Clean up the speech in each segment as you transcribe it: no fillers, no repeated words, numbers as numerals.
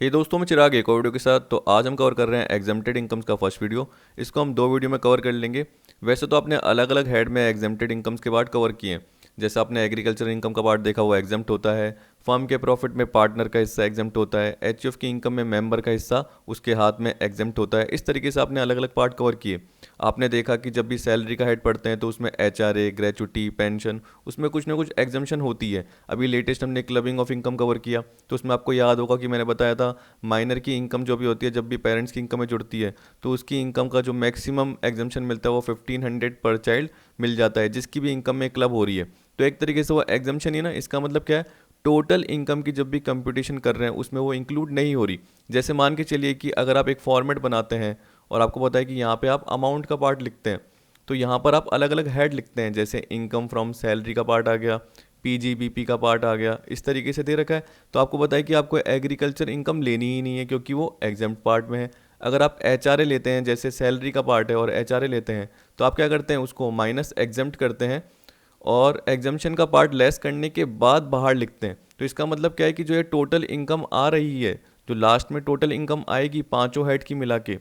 हे दोस्तों, मैं चिराग एक और वीडियो के साथ। तो आज हम कवर कर रहे हैं एग्जेम्प्टेड इनकम्स का फर्स्ट वीडियो। इसको हम दो वीडियो में कवर कर लेंगे। वैसे तो आपने अलग अलग हेड में एग्जेम्प्टेड इनकम्स के पार्ट कवर किए हैं। जैसे आपने एग्रीकल्चर इनकम का पार्ट देखा, वो एग्जेम्प्ट होता है। फर्म के प्रॉफिट में पार्टनर का हिस्सा एग्जेम्प्ट होता है। एचयूएफ की इनकम में मेंबर का हिस्सा उसके हाथ में एग्जेम्प्ट होता है। इस तरीके से आपने अलग अलग पार्ट कवर किए। आपने देखा कि जब भी सैलरी का हेड पढ़ते हैं तो उसमें एचआरए, ग्रेचुटी, पेंशन, उसमें कुछ ना कुछ एग्जम्पशन होती है। अभी लेटेस्ट हमने क्लबिंग ऑफ इनकम कवर किया, तो उसमें आपको याद होगा कि मैंने बताया था माइनर की इनकम जो भी होती है, जब भी पेरेंट्स की इनकम में जुड़ती है तो उसकी इनकम का जो मैक्सिमम एग्जम्पशन मिलता है वो 1500 पर चाइल्ड मिल जाता है, जिसकी भी इनकम में क्लब हो रही है। तो एक तरीके से वो एग्जम्पशन ही ना, इसका मतलब क्या है, टोटल इनकम की जब भी कंप्यूटेशन कर रहे हैं उसमें वो इंक्लूड नहीं हो रही। जैसे मान के चलिए कि अगर आप एक फॉर्मेट बनाते हैं और आपको पता है कि यहाँ पे आप अमाउंट का पार्ट लिखते हैं, तो यहाँ पर आप अलग अलग हेड लिखते हैं। जैसे इनकम फ्रॉम सैलरी का पार्ट आ गया, पीजीबीपी का पार्ट आ गया, इस तरीके से दे रखा है। तो आपको पता है कि आपको एग्रीकल्चर इनकम लेनी ही नहीं है क्योंकि वो एग्जाम्प्ट पार्ट में है। अगर आप एचआरए लेते हैं, जैसे सैलरी का पार्ट है और एचआरए लेते हैं, तो आप क्या करते हैं, उसको माइनस एग्जाम्प्ट करते हैं और एग्जाम्पशन का पार्ट लेस करने के बाद बाहर लिखते हैं। तो इसका मतलब क्या है कि जो ये टोटल इनकम आ रही है, जो लास्ट में टोटल इनकम आएगी पांचों हेड की मिला के,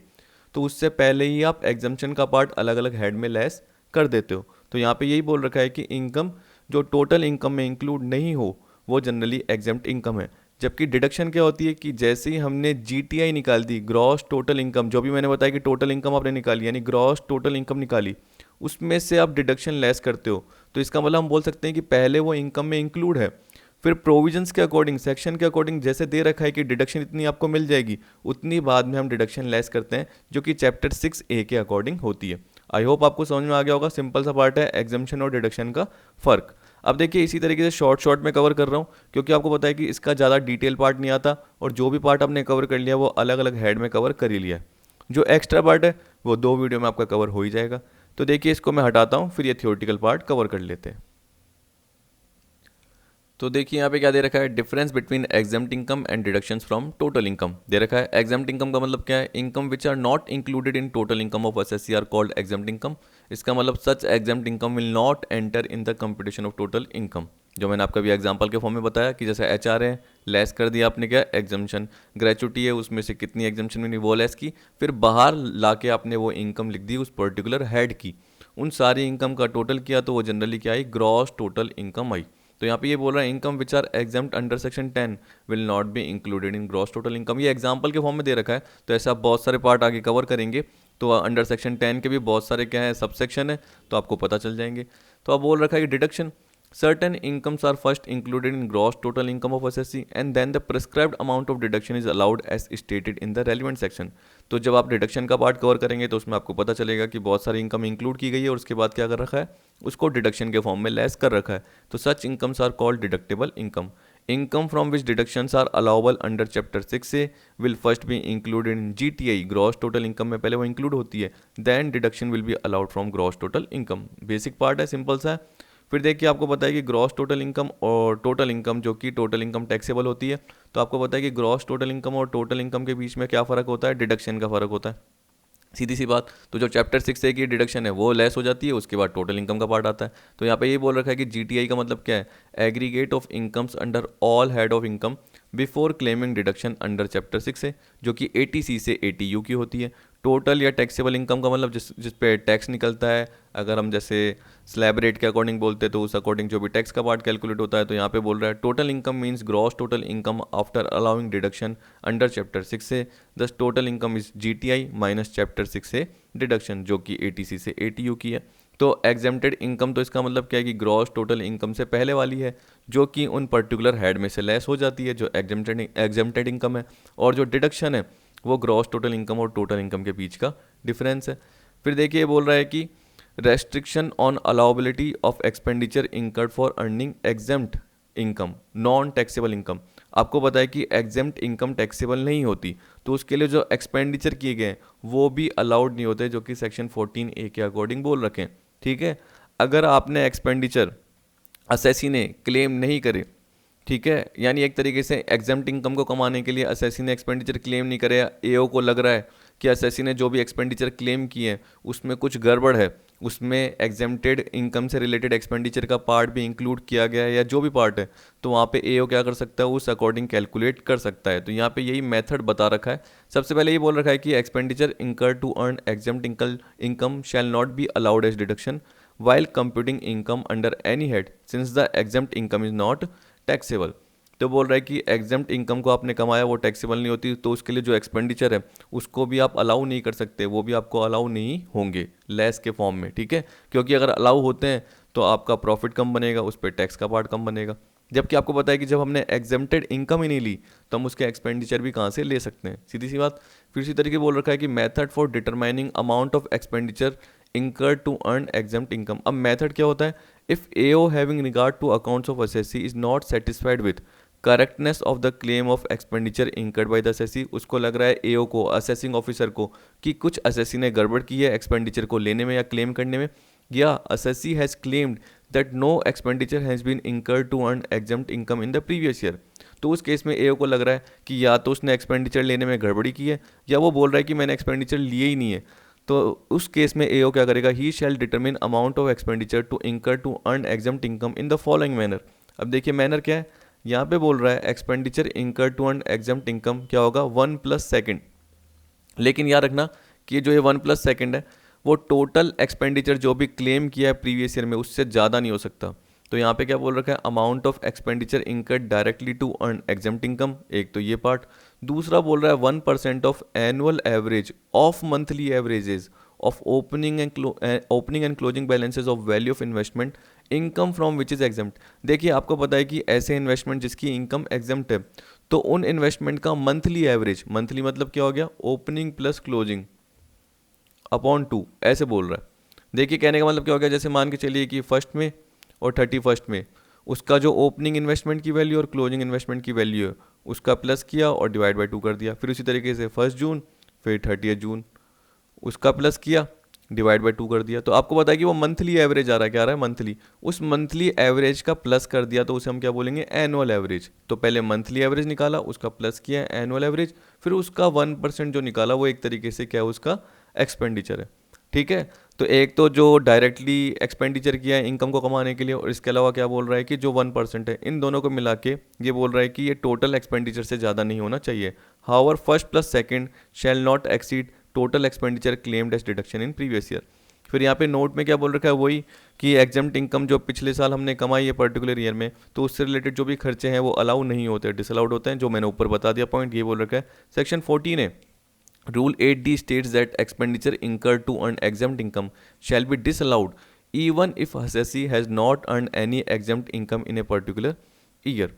तो उससे पहले ही आप एग्जाम्पशन का पार्ट अलग अलग हेड में लेस कर देते हो। तो यहाँ पे यही बोल रखा है कि इनकम जो टोटल इनकम में इंक्लूड नहीं हो वो जनरली एग्जाम्प्ट इनकम है। जबकि डिडक्शन क्या होती है कि जैसे ही हमने जीटीआई निकाल दी, ग्रॉस टोटल इनकम, जो भी मैंने बताया कि टोटल इनकम आपने निकाली यानी ग्रॉस टोटल इनकम निकाली, उसमें से आप डिडक्शन लेस करते हो। तो इसका मतलब हम बोल सकते हैं कि पहले वो इनकम में इंक्लूड है, फिर प्रोविजंस के अकॉर्डिंग, सेक्शन के अकॉर्डिंग जैसे दे रखा है कि डिडक्शन इतनी आपको मिल जाएगी, उतनी बाद में हम डिडक्शन लेस करते हैं, जो कि चैप्टर 6A के अकॉर्डिंग होती है। आई होप आपको समझ में आ गया होगा। सिंपल सा पार्ट है एग्जम्पशन और डिडक्शन का फ़र्क। अब देखिए, इसी तरीके से शॉर्ट शॉर्ट में कवर कर रहा हूँ क्योंकि आपको पता है कि इसका ज़्यादा डिटेल पार्ट नहीं आता, और जो भी पार्ट आपने कवर कर लिया वो अलग अलग हेड में कवर कर ही लिया है। जो एक्स्ट्रा पार्ट है वो दो वीडियो में आपका कवर हो ही जाएगा। तो देखिए, इसको मैं हटाता हूँ, फिर ये थियोरटिकल पार्ट कवर कर लेते हैं। तो देखिए यहाँ पे क्या दे रखा है, difference between exempt income and deductions from total income दे रखा है। एग्जाम्प्ट इनकम का मतलब क्या है, income which are not included in total income of assessee are called exempt income. इसका मतलब such exempt income will not enter in the computation of total income. जो मैंने आपका भी एग्जाम्पल के फॉर्म में बताया कि जैसे एचआर है, लेस कर दिया आपने क्या, एग्जाम्पशन। ग्रेचुटी है, उसमें से कितनी एग्जाम्पशन मिली वो लेस की, फिर बाहर लाके आपने वो इनकम लिख दी उस पर्टिकुलर हेड की। उन सारी इनकम का टोटल किया तो वो जनरली क्या आई, ग्रॉस टोटल इनकम आई। तो यहाँ पे ये बोल रहा है income which are exempt under section 10 will not be included in gross total income. ये एग्जाम्पल के फॉर्म में दे रखा है, तो ऐसे आप बहुत सारे पार्ट आगे कवर करेंगे तो अंडर सेक्शन 10 के भी बहुत सारे क्या है, सब सेक्शन है, तो आपको पता चल जाएंगे। तो अब बोल रखा है कि deduction, certain incomes are first included in gross total income of SSC and then the prescribed amount of deduction is allowed as stated in the relevant section। तो जब आप डिडक्शन का पार्ट कवर करेंगे तो उसमें आपको पता चलेगा कि बहुत सारी इनकम इंक्लूड की गई है और उसके बाद क्या कर रखा है, उसको डिडक्शन के फॉर्म में लेस कर रखा है। तो such incomes are called deductible income. Income from which deductions are allowable under chapter 6A will first be included in GTI, gross total income में पहले वो इंक्लूड होती है, then deduction will be allowed from gross total income. Basic part है, simple सा है। फिर देखिए, आपको पता है कि ग्रॉस टोटल इनकम और टोटल इनकम, जो कि टोटल इनकम टैक्सेबल होती है, तो आपको पता है कि ग्रॉस टोटल इनकम और टोटल इनकम के बीच में क्या फ़र्क होता है, डिडक्शन का फ़र्क होता है। सीधी सी बात। तो जो चैप्टर 6A की डिडक्शन है वो लेस हो जाती है, उसके बाद टोटल इनकम का पार्ट आता है। तो यहाँ पे ये बोल रखा है कि जीटीआई का मतलब क्या है, aggregate of incomes under all head of income before claiming deduction under chapter 6A, जो कि एटीसी से एटीयू की होती है। टोटल या टैक्सेबल इनकम का मतलब जिस पे टैक्स निकलता है, अगर हम जैसे स्लैब रेट के अकॉर्डिंग बोलते हैं तो उस अकॉर्डिंग जो भी टैक्स का पार्ट कैलकुलेट होता है। तो यहाँ पे बोल रहा है total income means gross total income after allowing deduction under chapter 6A, दस total income is GTI minus chapter 6A deduction, जो कि एटीसी से एटीयू की है। तो एग्जेम्प्टेड इनकम, तो इसका मतलब क्या है कि ग्रॉस टोटल इनकम से पहले वाली है, जो कि उन पर्टिकुलर हेड में से लेस हो जाती है, जो एग्जेम्प्टेड इनकम है। और जो डिडक्शन है वो ग्रॉस टोटल इनकम और टोटल इनकम के बीच का डिफरेंस है। फिर देखिए, ये बोल रहा है कि restriction on allowability of expenditure incurred for earning exempt income non taxable income. आपको पता है कि एग्जेम्प्ट इनकम टैक्सेबल नहीं होती, तो उसके लिए जो एक्सपेंडिचर किए गए हैं वो भी अलाउड नहीं होते, जो कि सेक्शन 14A के अकॉर्डिंग बोल रखे हैं। ठीक है, अगर आपने एक्सपेंडिचर असेसी ने क्लेम नहीं करे, ठीक है, यानी एक तरीके से एग्जेम्प्ट इनकम को कमाने के लिए असेसी ने एक्सपेंडिचर क्लेम नहीं करे, एओ को लग रहा है कि असेसी ने जो भी एक्सपेंडिचर क्लेम किए हैं उसमें कुछ गड़बड़ है, उसमें एग्जेम्प्टेड इनकम से रिलेटेड एक्सपेंडिचर का पार्ट भी इंक्लूड किया गया है या जो भी पार्ट है, तो वहाँ पे एओ क्या कर सकता है, उस अकॉर्डिंग कैलकुलेट कर सकता है। तो यहाँ पे यही मेथड बता रखा है। सबसे पहले ये बोल रखा है कि expenditure incur to earn exempt income shall not be allowed as deduction while computing income under any head since the exempt income is not taxable। तो बोल रहा है कि एग्जेम्प्ट इनकम को आपने कमाया वो टैक्सेबल नहीं होती, तो उसके लिए जो एक्सपेंडिचर है उसको भी आप अलाउ नहीं कर सकते, वो भी आपको अलाउ नहीं होंगे लेस के फॉर्म में, ठीक है। क्योंकि अगर अलाउ होते हैं तो आपका प्रॉफिट कम बनेगा, उस पर टैक्स का पार्ट कम बनेगा। जबकि आपको पता है कि जब हमने एग्जेम्प्टेड इनकम ही नहीं ली तो हम उसके एक्सपेंडिचर भी कहाँ से ले सकते हैं, सीधी सी बात। फिर इसी तरीके बोल रखा है कि method for determining amount of expenditure incurred to earn exempt income। अब मेथड क्या होता है, if AO having regard to accounts of assessee is not satisfied with correctness of the claim of expenditure incurred by the assessee, उसको लग रहा है AO को, assessing officer को, कि कुछ असेसी ने गड़बड़ की है एक्सपेंडिचर को लेने में या क्लेम करने में, या assessee has claimed that no expenditure has been incurred to earn exempt income in the previous year। तो उस केस में AO को लग रहा है कि या तो उसने एक्सपेंडिचर लेने में गड़बड़ी की है या वो बोल रहा है कि मैंने एक्सपेंडिचर लिए ही नहीं है। तो उस केस में AO क्या करेगा, he shall determine amount of expenditure to incur to earn exempt income in the following manner. अब देखिए मैनर क्या है, यहाँ पे बोल रहा है expenditure incur to earn exempt income क्या होगा, 1+2। लेकिन याद रखना कि जो ये 1+2 है वो टोटल एक्सपेंडिचर जो भी क्लेम किया है प्रीवियस ईयर में उससे ज़्यादा नहीं हो सकता। तो यहाँ पे क्या बोल रखा है, amount of expenditure incur directly to earn exempt income, एक तो ये पार्ट। दूसरा बोल रहा है 1% of annual average of monthly averages of opening and closing balances of value of investment income from which is exempt. देखिए आपको पता है कि ऐसे इन्वेस्टमेंट जिसकी इनकम एग्जेम्प्ट है तो उन इन्वेस्टमेंट का मंथली एवरेज, मंथली मतलब क्या हो गया, ओपनिंग प्लस क्लोजिंग अपॉन 2, ऐसे बोल रहा है। देखिए कहने का मतलब क्या हो गया, जैसे मान के चलिए कि फर्स्ट में और 31 में उसका जो ओपनिंग इन्वेस्टमेंट की वैल्यू और क्लोजिंग इन्वेस्टमेंट की वैल्यू है उसका प्लस किया और डिवाइड बाय 2 कर दिया। फिर उसी तरीके से 1 जून फिर 30 जून उसका प्लस किया डिवाइड बाय 2 कर दिया। तो आपको पता है कि वो मंथली एवरेज आ रहा है, क्या आ रहा है, मंथली। उस मंथली एवरेज का प्लस कर दिया तो उसे हम क्या बोलेंगे, एनुअल एवरेज। तो पहले मंथली एवरेज निकाला, उसका प्लस किया एनुअल एवरेज, फिर उसका 1% जो निकाला वो एक तरीके से क्या है, उसका एक्सपेंडिचर है, ठीक है। तो एक तो जो डायरेक्टली एक्सपेंडिचर किया है इनकम को कमाने के लिए, और इसके अलावा क्या बोल रहा है कि जो 1% है, इन दोनों को मिला के ये बोल रहा है कि ये टोटल एक्सपेंडिचर से ज़्यादा नहीं होना चाहिए। However first plus second shall not exceed total expenditure claimed as deduction in previous year. फिर यहाँ पे नोट में क्या बोल रखा है, वही कि एग्जेम्प्ट इनकम जो पिछले साल हमने कमाई है पर्टिकुलर ईयर में, तो उससे रिलेटेड जो भी खर्चे हैं वो अलाउ नहीं होते, डिसअलाउड होते हैं, जो मैंने ऊपर बता दिया पॉइंट। ये बोल रखा है सेक्शन 14 है, Rule 8D states that expenditure incurred to earn exempt income shall be disallowed even if assessee has not earned any exempt income in a particular year।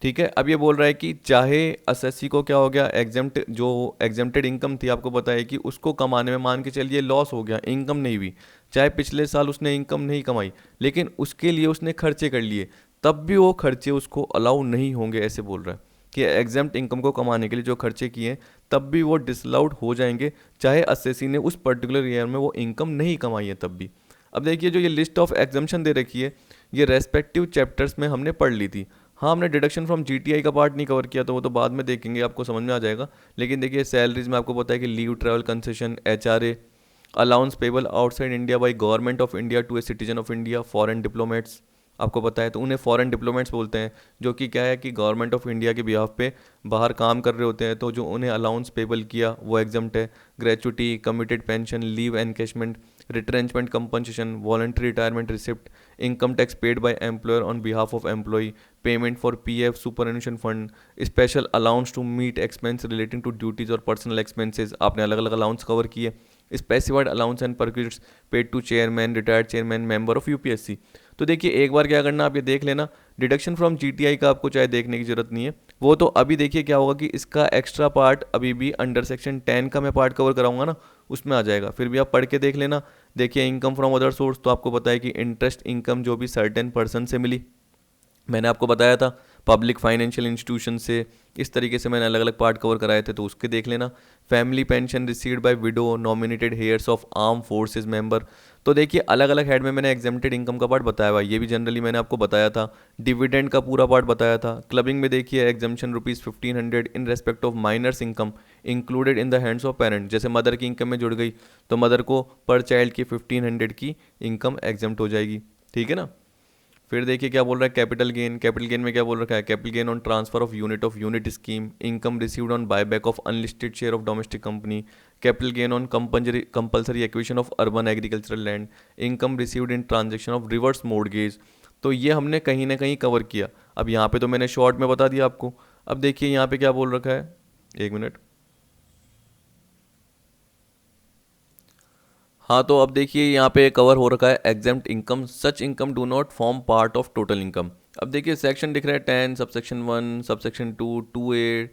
ठीक है, अब ये बोल रहा है कि चाहे असेसी को क्या हो गया, एग्जेम्प्ट जो एग्जेम्प्टेड इनकम थी, आपको पता है कि उसको कमाने में मान के चलिए लॉस हो गया, इनकम नहीं हुई, चाहे पिछले साल उसने इनकम नहीं कमाई लेकिन उसके लिए उसने खर्चे कर लिए, तब भी वो खर्चे उसको अलाउ नहीं होंगे, ऐसे बोल रहा है कि एग्जेम्प्ट इनकम को कमाने के लिए जो खर्चे किए तब भी वो डिसअलाउड हो जाएंगे, चाहे असेसी ने उस पर्टिकुलर ईयर में वो इनकम नहीं कमाई है तब भी। अब देखिए जो ये लिस्ट ऑफ एग्जम्पशन दे रखी है ये रेस्पेक्टिव चैप्टर्स में हमने पढ़ ली थी। हाँ, हमने डिडक्शन फ्रॉम जीटीआई का पार्ट नहीं कवर किया, तो वो तो बाद में देखेंगे, आपको समझ में आ जाएगा। लेकिन देखिए सैलरीज में आपको पता है कि leave, travel concession, HRA, allowance payable outside India by government of India to a citizen of India, foreign diplomats, आपको पता है, तो उन्हें फॉरेन डिप्लोमेट्स बोलते हैं, जो कि क्या है कि गवर्नमेंट ऑफ इंडिया के बिहाफ पे बाहर काम कर रहे होते हैं, तो जो उन्हें अलाउंस पेबल किया वो एग्जम्प्ट है। Gratuity, commuted pension, leave encashment, retrenchment compensation, voluntary retirement receipt, income tax paid by employer on behalf of employee, payment for PF, superannuation fund, special allowance to meet expense relating to duties और personal expenses, आपने अलग अलग allowance cover किए। Specified allowance and perquisites paid to chairman, retired chairman, member of UPSC. तो देखिए एक बार क्या करना, आप ये देख लेना, डिडक्शन फ्रॉम जीटीआई का आपको चाहे देखने की जरूरत नहीं है, वो तो अभी देखिए क्या होगा कि इसका एक्स्ट्रा पार्ट अभी भी अंडर सेक्शन 10 का मैं पार्ट कवर कराऊंगा ना, उसमें आ जाएगा, फिर भी आप पढ़ के देख लेना। देखिए इनकम फ्रॉम अदर सोर्स, तो आपको पता है कि इंटरेस्ट इनकम जो भी सर्टेन पर्सन से मिली, मैंने आपको बताया था, पब्लिक फाइनेंशियल इंस्टीट्यूशन से, इस तरीके से मैंने अलग अलग पार्ट कवर कराए थे, तो उसके देख लेना। Family pension received by window, nominated hairs of arm forces member, तो देखिए अलग अलग हेड में मैंने एग्जेम्प्टेड इनकम का पार्ट बताया हुआ, ये भी जनरली मैंने आपको बताया था। डिविडेंड का पूरा पार्ट बताया था। क्लबिंग में देखिए exemption ₹1500 in respect of minors income included in the hands of parent, जैसे मदर की इनकम में जुड़ गई तो मदर को पर चाइल्ड की 1500 की इनकम एग्जेम्प्ट हो जाएगी, ठीक है ना। फिर देखिए क्या बोल रहा है कैपिटल गेन में क्या बोल रखा है, capital gain on transfer of unit scheme, income received on buyback of unlisted share of domestic company, capital gain on compulsory acquisition of urban agricultural land, income received in transaction of reverse mortgage. तो ये हमने कहीं ना कहीं cover किया। अब यहाँ पे तो मैंने शॉर्ट में बता दिया आपको। अब देखिए यहाँ पे क्या बोल रखा है, एक मिनट। हाँ तो अब देखिए यहाँ पे कवर हो रखा है exempt income, such income do not form part of total income. अब देखिए सेक्शन दिख रहा है 10 सबसेक्शन 1 सबसेक्शन 2 2A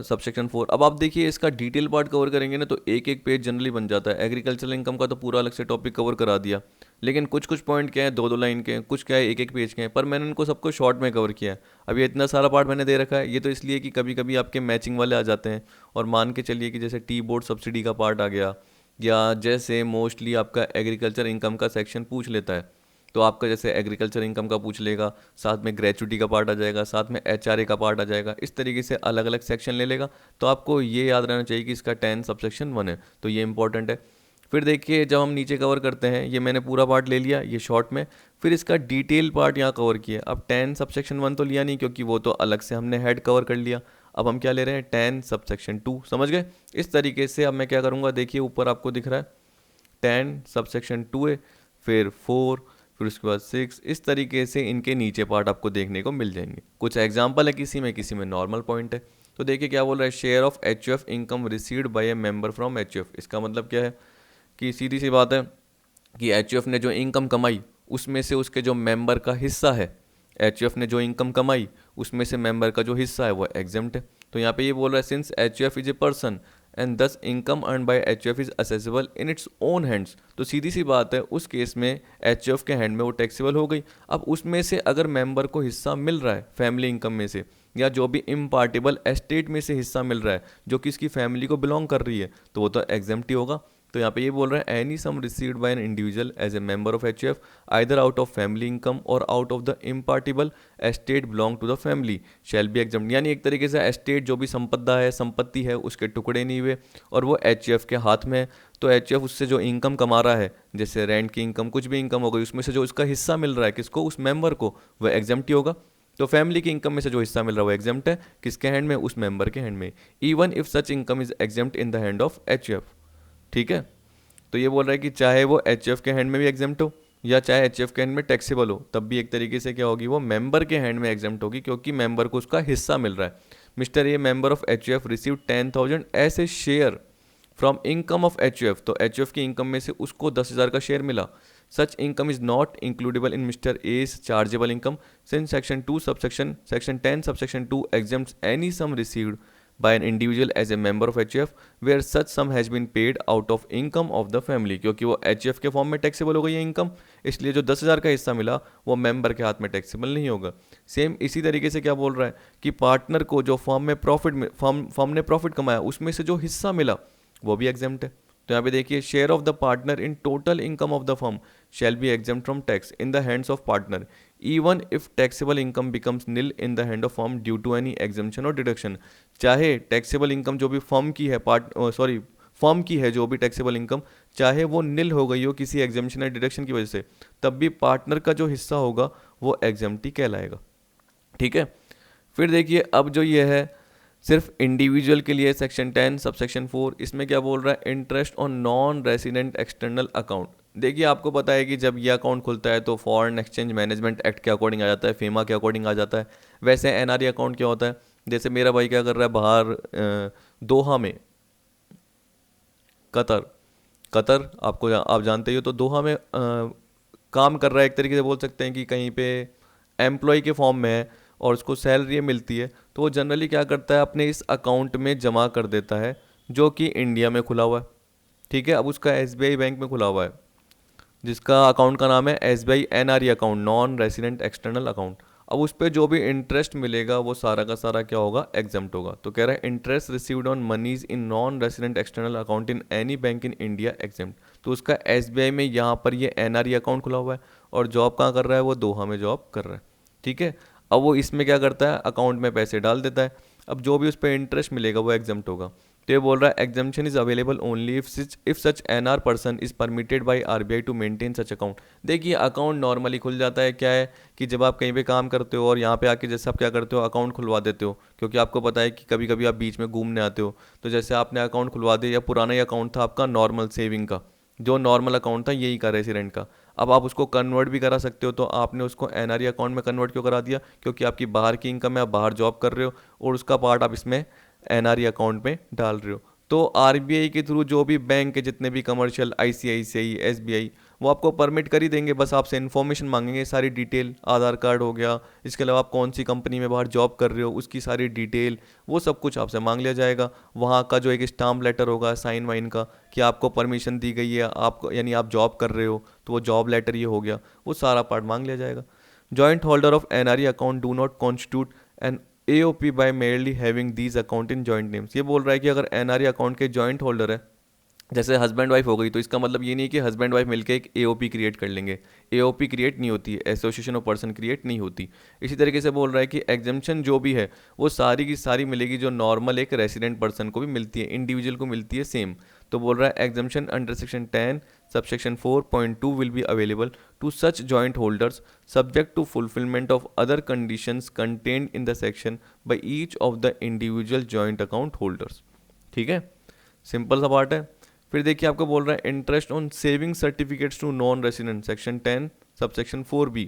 सबसेक्शन 4। अब आप देखिए इसका डिटेल पार्ट कवर करेंगे ना तो एक एक पेज जनरली बन जाता है। एग्रीकल्चरल इनकम का तो पूरा अलग से टॉपिक कवर करा दिया, लेकिन कुछ कुछ पॉइंट क्या है दो दो लाइन के हैं, कुछ क्या है एक एक पेज के हैं, पर मैंने इनको सबको शॉर्ट में कवर किया है। अब ये इतना सारा पार्ट मैंने दे रखा है, ये तो इसलिए कि कभी कभी आपके मैचिंग वाले आ जाते हैं। और मान के चलिए कि जैसे टी बोर्ड सब्सिडी का पार्ट आ गया, या जैसे मोस्टली आपका एग्रीकल्चर इनकम का सेक्शन पूछ लेता है, तो आपका जैसे एग्रीकल्चर इनकम का पूछ लेगा, साथ में ग्रेचुटी का पार्ट आ जाएगा, साथ में एचआरए का पार्ट आ जाएगा, इस तरीके से अलग अलग सेक्शन ले लेगा। तो आपको ये याद रहना चाहिए कि इसका 10 सबसेक्शन 1 है, तो ये इंपॉर्टेंट है। फिर देखिए जब हम नीचे कवर करते हैं, ये मैंने पूरा पार्ट ले लिया ये शॉर्ट में, फिर इसका डिटेल पार्ट यहाँ कवर किया। अब 10 सबसेक्शन 1 तो लिया नहीं क्योंकि वो तो अलग से हमने हेड कवर कर लिया। अब हम क्या ले रहे हैं 10 सबसेक्शन 2, समझ गए। इस तरीके से अब मैं क्या करूँगा, देखिए ऊपर आपको दिख रहा है 10 सबसेक्शन 2 है, फिर 4, फिर उसके बाद 6, इस तरीके से इनके नीचे पार्ट आपको देखने को मिल जाएंगे। कुछ एग्जाम्पल है किसी में नॉर्मल पॉइंट है। तो देखिए क्या बोल रहा है, share of HUF income received by A member from HUF. इसका मतलब क्या है कि सीधी सी बात है कि एचयूएफ ने जो इनकम कमाई उसमें से उसके जो मेंबर का हिस्सा है, एचयूएफ ने जो इनकम कमाई उसमें से मेंबर का जो हिस्सा है वो एग्जेम्प्ट है। तो यहाँ पे ये बोल रहा है since HUF is a person and this income earn by HUF is assessable in its own hands. तो सीधी सी बात है उस केस में एचयूएफ के हैंड में वो टैक्सेबल हो गई। अब उसमें से अगर मेंबर को हिस्सा मिल रहा है फैमिली इनकम में से, या जो भी इम्पार्टेबल एस्टेट में से हिस्सा मिल रहा है जो कि इसकी फैमिली को बिलोंग कर रही है, तो वो तो एग्जेम्प्ट ही होगा। तो यहाँ पे ये बोल रहा है any sum received by an individual as a member of HUF either out of family income or out of the impartible estate belong to the family shall be exempt. यानी एक तरीके से एस्टेट जो भी संपदा है संपत्ति है उसके टुकड़े नहीं हुए और वो एचयूएफ के हाथ में है, तो एचयूएफ उससे जो इनकम कमा रहा है जैसे रेंट की इनकम कुछ भी इनकम हो गई उसमें से जो उसका हिस्सा मिल रहा है किसको, उस मेंबर को, वह एग्जाम्प्ट ही होगा। तो फैमिली की इनकम में से जो हिस्सा मिल रहा है वो एग्जाम्प्ट है, किसके हैंड में, उस मेंबर के हैंड में, even if such income is exempt in the hand of HUF. ठीक है, तो ये बोल रहा है कि चाहे वो एचयूएफ के हैंड में भी एग्जाम्प्ट हो या चाहे एचयूएफ के हैंड में टैक्सेबल हो, तब भी एक तरीके से क्या होगी, वो मेंबर के हैंड में एग्जाम्प्ट होगी क्योंकि मेंबर को उसका हिस्सा मिल रहा है। Mister A member of HUF receive 10,000 as a share from income of HUF. तो एचयूएफ की इनकम में से उसको 10,000 का शेयर मिला। Such income is not includable in mister as chargeable income since section 10 subsection 2 exempts any sum received by an individual as a member of HUF where such sum has been paid out of income of the family। क्योंकि वो HUF के form में taxable हो गई है income, इसलिए जो 10,000 का हिस्सा मिला वो मेंबर के हाथ में टैक्सेबल नहीं होगा। सेम इसी तरीके से क्या बोल रहा है कि पार्टनर को जो फॉर्म ने प्रॉफिट कमाया उसमें से जो हिस्सा मिला वो भी एग्जेम्प्ट है। तो यहाँ पे देखिए share of the partner in total income of the firm shall be exempt from tax in the hands of partner even if taxable income becomes nil in the hand of firm due to any exemption और deduction. चाहे taxable income जो भी firm की है firm की है जो भी टैक्सेबल इनकम, चाहे वो निल हो गई हो किसी एग्जेम्पशन या डिडक्शन की वजह से, तब भी पार्टनर का जो हिस्सा होगा वो एग्जेम्प्ट ही कहलाएगा। ठीक है, फिर देखिए अब जो ये है सिर्फ इंडिविजुअल के लिए सेक्शन 10 सबसेक्शन 4, इसमें क्या बोल रहा है interest on non resident external account. देखिए आपको पता है कि जब ये अकाउंट खुलता है तो फॉरेन एक्सचेंज मैनेजमेंट एक्ट के अकॉर्डिंग आ जाता है, फेमा के अकॉर्डिंग आ जाता है। वैसे एनआरई अकाउंट क्या होता है, जैसे मेरा भाई क्या कर रहा है बाहर दोहा में, कतर आप जानते ही हो, तो दोहा में काम कर रहा है, एक तरीके से बोल सकते हैं कि कहीं पे एम्प्लॉय के फॉर्म में है और उसको सैलरी मिलती है, तो वो जनरली क्या करता है अपने इस अकाउंट में जमा कर देता है जो कि इंडिया में खुला हुआ है। ठीक है, अब उसका एसबीआई बैंक में खुला हुआ है जिसका अकाउंट का नाम है SBI NRE account, non resident external account. अब उस पर जो भी इंटरेस्ट मिलेगा वो सारा का सारा क्या होगा, एग्जाम्प्ट होगा। तो कह रहा है interest received on monies in non resident external account in any bank in India exempt. तो उसका एसबीआई में यहाँ पर ये एनआरई अकाउंट खुला हुआ है और जॉब कहाँ कर रहा है, वो दोहा में जॉब कर रहा है। ठीक है, अब वो इसमें क्या करता है अकाउंट में पैसे डाल देता है, अब जो भी उस पर इंटरेस्ट मिलेगा वो एग्जाम्प्ट होगा। तो ये बोल रहा है exemption is available only if such NR person is permitted by RBI to maintain such account. देखिए अकाउंट नॉर्मली खुल जाता है, क्या है कि जब आप कहीं पे काम करते हो और यहाँ पे आके जैसे आप क्या करते हो अकाउंट खुलवा देते हो, क्योंकि आपको पता है कि कभी कभी आप बीच में घूमने आते हो, तो जैसे आपने अकाउंट खुलवा दिया या पुराना ही अकाउंट था आपका नॉर्मल सेविंग का, जो नॉर्मल अकाउंट था यही का रेसिडेंट का, अब आप उसको कन्वर्ट भी करा सकते हो, तो आपने उसको एनआरई अकाउंट में कन्वर्ट क्यों करा दिया, क्योंकि आपकी बाहर की इनकम है, आप बाहर जॉब कर रहे हो और उसका पार्ट आप इसमें एनआरई अकाउंट में डाल रहे हो। तो आरबीआई के थ्रू जो भी बैंक के जितने भी कमर्शियल आईसीआईसीआई एसबीआई वो आपको परमिट कर ही देंगे, बस आपसे इन्फॉर्मेशन मांगेंगे, सारी डिटेल, आधार कार्ड हो गया, इसके अलावा आप कौन सी कंपनी में बाहर जॉब कर रहे हो उसकी सारी डिटेल, वो सब कुछ आपसे मांग लिया जाएगा। वहाँ का जो एक स्टाम्प लेटर होगा साइन वाइन का कि आपको परमिशन दी गई है, आपको यानी आप जॉब कर रहे हो, तो वो जॉब लेटर ये हो गया, वो सारा पार्ट मांग लिया जाएगा। Joint holder of NRE account do not constitute an AOP by merely having these account in joint names. ये बोल रहा है कि अगर एनआरई अकाउंट के जॉइंट होल्डर है, जैसे हस्बैंड वाइफ हो गई, तो इसका मतलब ये नहीं कि हस्बैंड वाइफ मिलकर एक एओपी क्रिएट कर लेंगे, एओपी क्रिएट नहीं होती, एसोसिएशन ऑफ पर्सन क्रिएट नहीं होती। इसी तरीके से बोल रहा है कि एग्जाम्पशन जो भी है वो सारी की सारी मिलेगी जो नॉर्मल एक रेसिडेंट पर्सन को भी मिलती है, इंडिविजुअल को मिलती है सेम। तो बोल रहा है exemption under section 10 subsection 4.2 will be available to such joint holders subject to fulfilment of other conditions contained in the section by each of the individual joint account holders. ठीक है, simple सा part है। फिर देखिए आपको बोल रहा है interest on saving certificates to non resident section 10 subsection 4B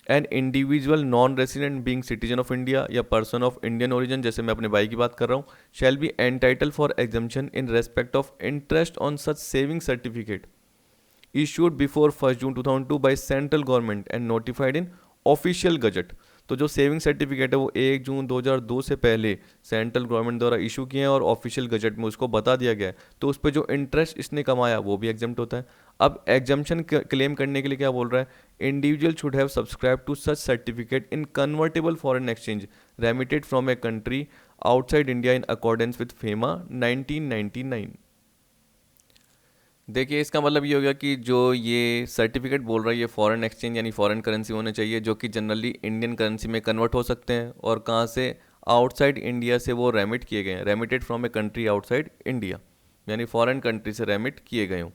an individual non resident being citizen of India या पर्सन ऑफ इंडियन ओरिजिन, जैसे मैं अपने भाई की बात कर रहा हूँ, shall be entitle for exemption in respect of interest on such saving certificate issued before 1st June 2002 by central government and notified in official gazette. तो जो सेविंग सर्टिफिकेट है वो 1 जून 2002 से पहले सेंट्रल गवर्नमेंट द्वारा इशू किए हैं और ऑफिशियल गजट में उसको बता दिया गया है, तो उस पर जो इंटरेस्ट इसने कमाया वो भी एग्जाम्प्ट होता है। अब एग्जाम्पशन क्लेम करने के लिए क्या बोल रहा है, individual should have subscribe to such certificate in convertible foreign exchange remitted from a country outside India in accordance with FEMA 1999। देखिए इसका मतलब ये हो गया कि जो ये सर्टिफिकेट बोल रहा है ये फॉरेन एक्सचेंज यानी फॉरेन करेंसी होने चाहिए, जो कि जनरली इंडियन करेंसी में कन्वर्ट हो सकते हैं, और कहाँ से, आउटसाइड इंडिया से वो रेमिट किए गए हैं, remitted from a country outside India, यानी फॉरेन कंट्री से रेमिट किए गए हों।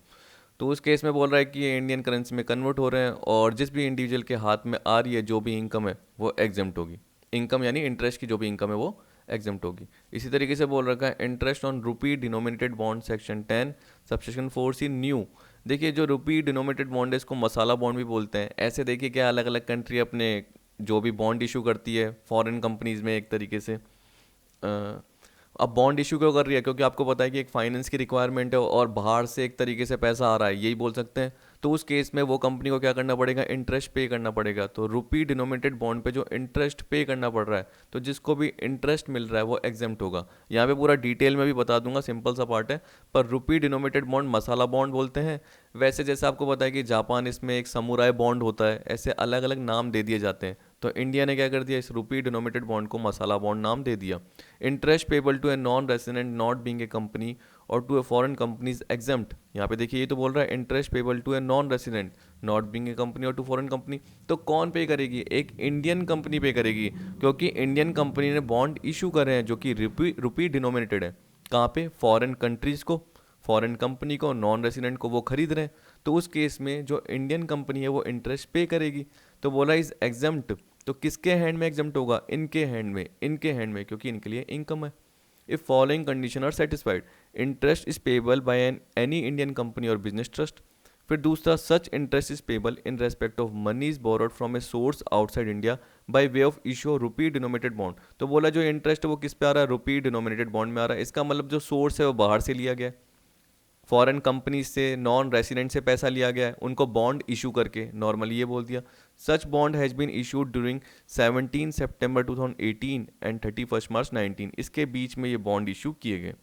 तो उस केस में बोल रहा है कि ये इंडियन करेंसी में कन्वर्ट हो रहे हैं और जिस भी इंडिविजुअल के हाथ में आ रही है जो भी इनकम है वो एग्जाम्प्ट होगी, इनकम यानी इंटरेस्ट की जो भी इनकम है वो एग्जाम्प्ट होगी। इसी तरीके से बोल रखा है interest on rupee denominated bond section 10 subsection 4C new. देखिए जो रुपी डिनोमिनेटेड बॉन्ड है इसको मसाला बॉन्ड भी बोलते हैं। ऐसे देखिए क्या अलग अलग कंट्री अपने जो भी बॉन्ड इशू करती है फॉरेन कंपनीज में एक तरीके से अब बॉन्ड इशू क्यों कर रही है, क्योंकि आपको पता है कि एक फाइनेंस की रिक्वायरमेंट है और बाहर से एक तरीके से पैसा आ रहा है, यही बोल सकते हैं। तो उस केस में वो कंपनी को क्या करना पड़ेगा, इंटरेस्ट पे करना पड़ेगा। तो रुपी डिनोमिनेटेड बॉन्ड पे जो इंटरेस्ट पे करना पड़ रहा है, तो जिसको भी इंटरेस्ट मिल रहा है वो एग्जाम्प्ट होगा। यहाँ पे पूरा डिटेल में भी बता दूंगा, सिंपल सा पार्ट है। पर रुपी डिनोमिनेटेड बॉन्ड मसाला बॉन्ड बोलते हैं। वैसे जैसे आपको पता है कि जापान इसमें एक समुराय बॉन्ड होता है, ऐसे अलग अलग नाम दे दिए जाते हैं। तो इंडिया ने क्या कर दिया, इस रुपी डिनोमिनेटेड बॉन्ड को मसाला बॉन्ड नाम दे दिया। Interest payable to a non resident not being a company or to a foreign companies exempt. यहाँ पे देखिए ये तो बोल रहा है interest payable to a non resident not being a company or to foreign company. तो कौन पे करेगी, एक इंडियन कंपनी पे करेगी, क्योंकि इंडियन कंपनी ने बॉन्ड इशू करे हैं जो कि रुपी डिनोमिनेटेड है। कहाँ पे, फॉरेन कंट्रीज को, फॉरेन कंपनी को, नॉन रेसिडेंट को वो खरीद रहे हैं। तो उस केस में जो इंडियन कंपनी है वो इंटरेस्ट पे करेगी। तो बोला इज एग्जाम्प्ट, तो किसके हैंड में एग्जाम्प्ट होगा, इनके हैंड में, इनके हैंड में, क्योंकि इनके लिए इनकम है। If following condition are satisfied interest is payable by an any Indian company और बिजनेस ट्रस्ट। फिर दूसरा, such interest is payable in respect of money is borrowed from a source outside India by way of issue rupee denominated bond. तो बोला जो interest है वो किस पे आ रहा है, रुपी डिनोमिनेटेड बॉन्ड में आ रहा है। इसका मतलब जो सोर्स है वो बाहर से लिया गया है, फॉरेन कंपनी से, नॉन रेसिडेंट से पैसा लिया गया है, उनको बॉन्ड इशू करके, नॉर्मली ये बोल दिया। Such bond has been issued during 17 September 2018 and 31 March 19, इसके बीच में ये बॉन्ड इशू किए गए।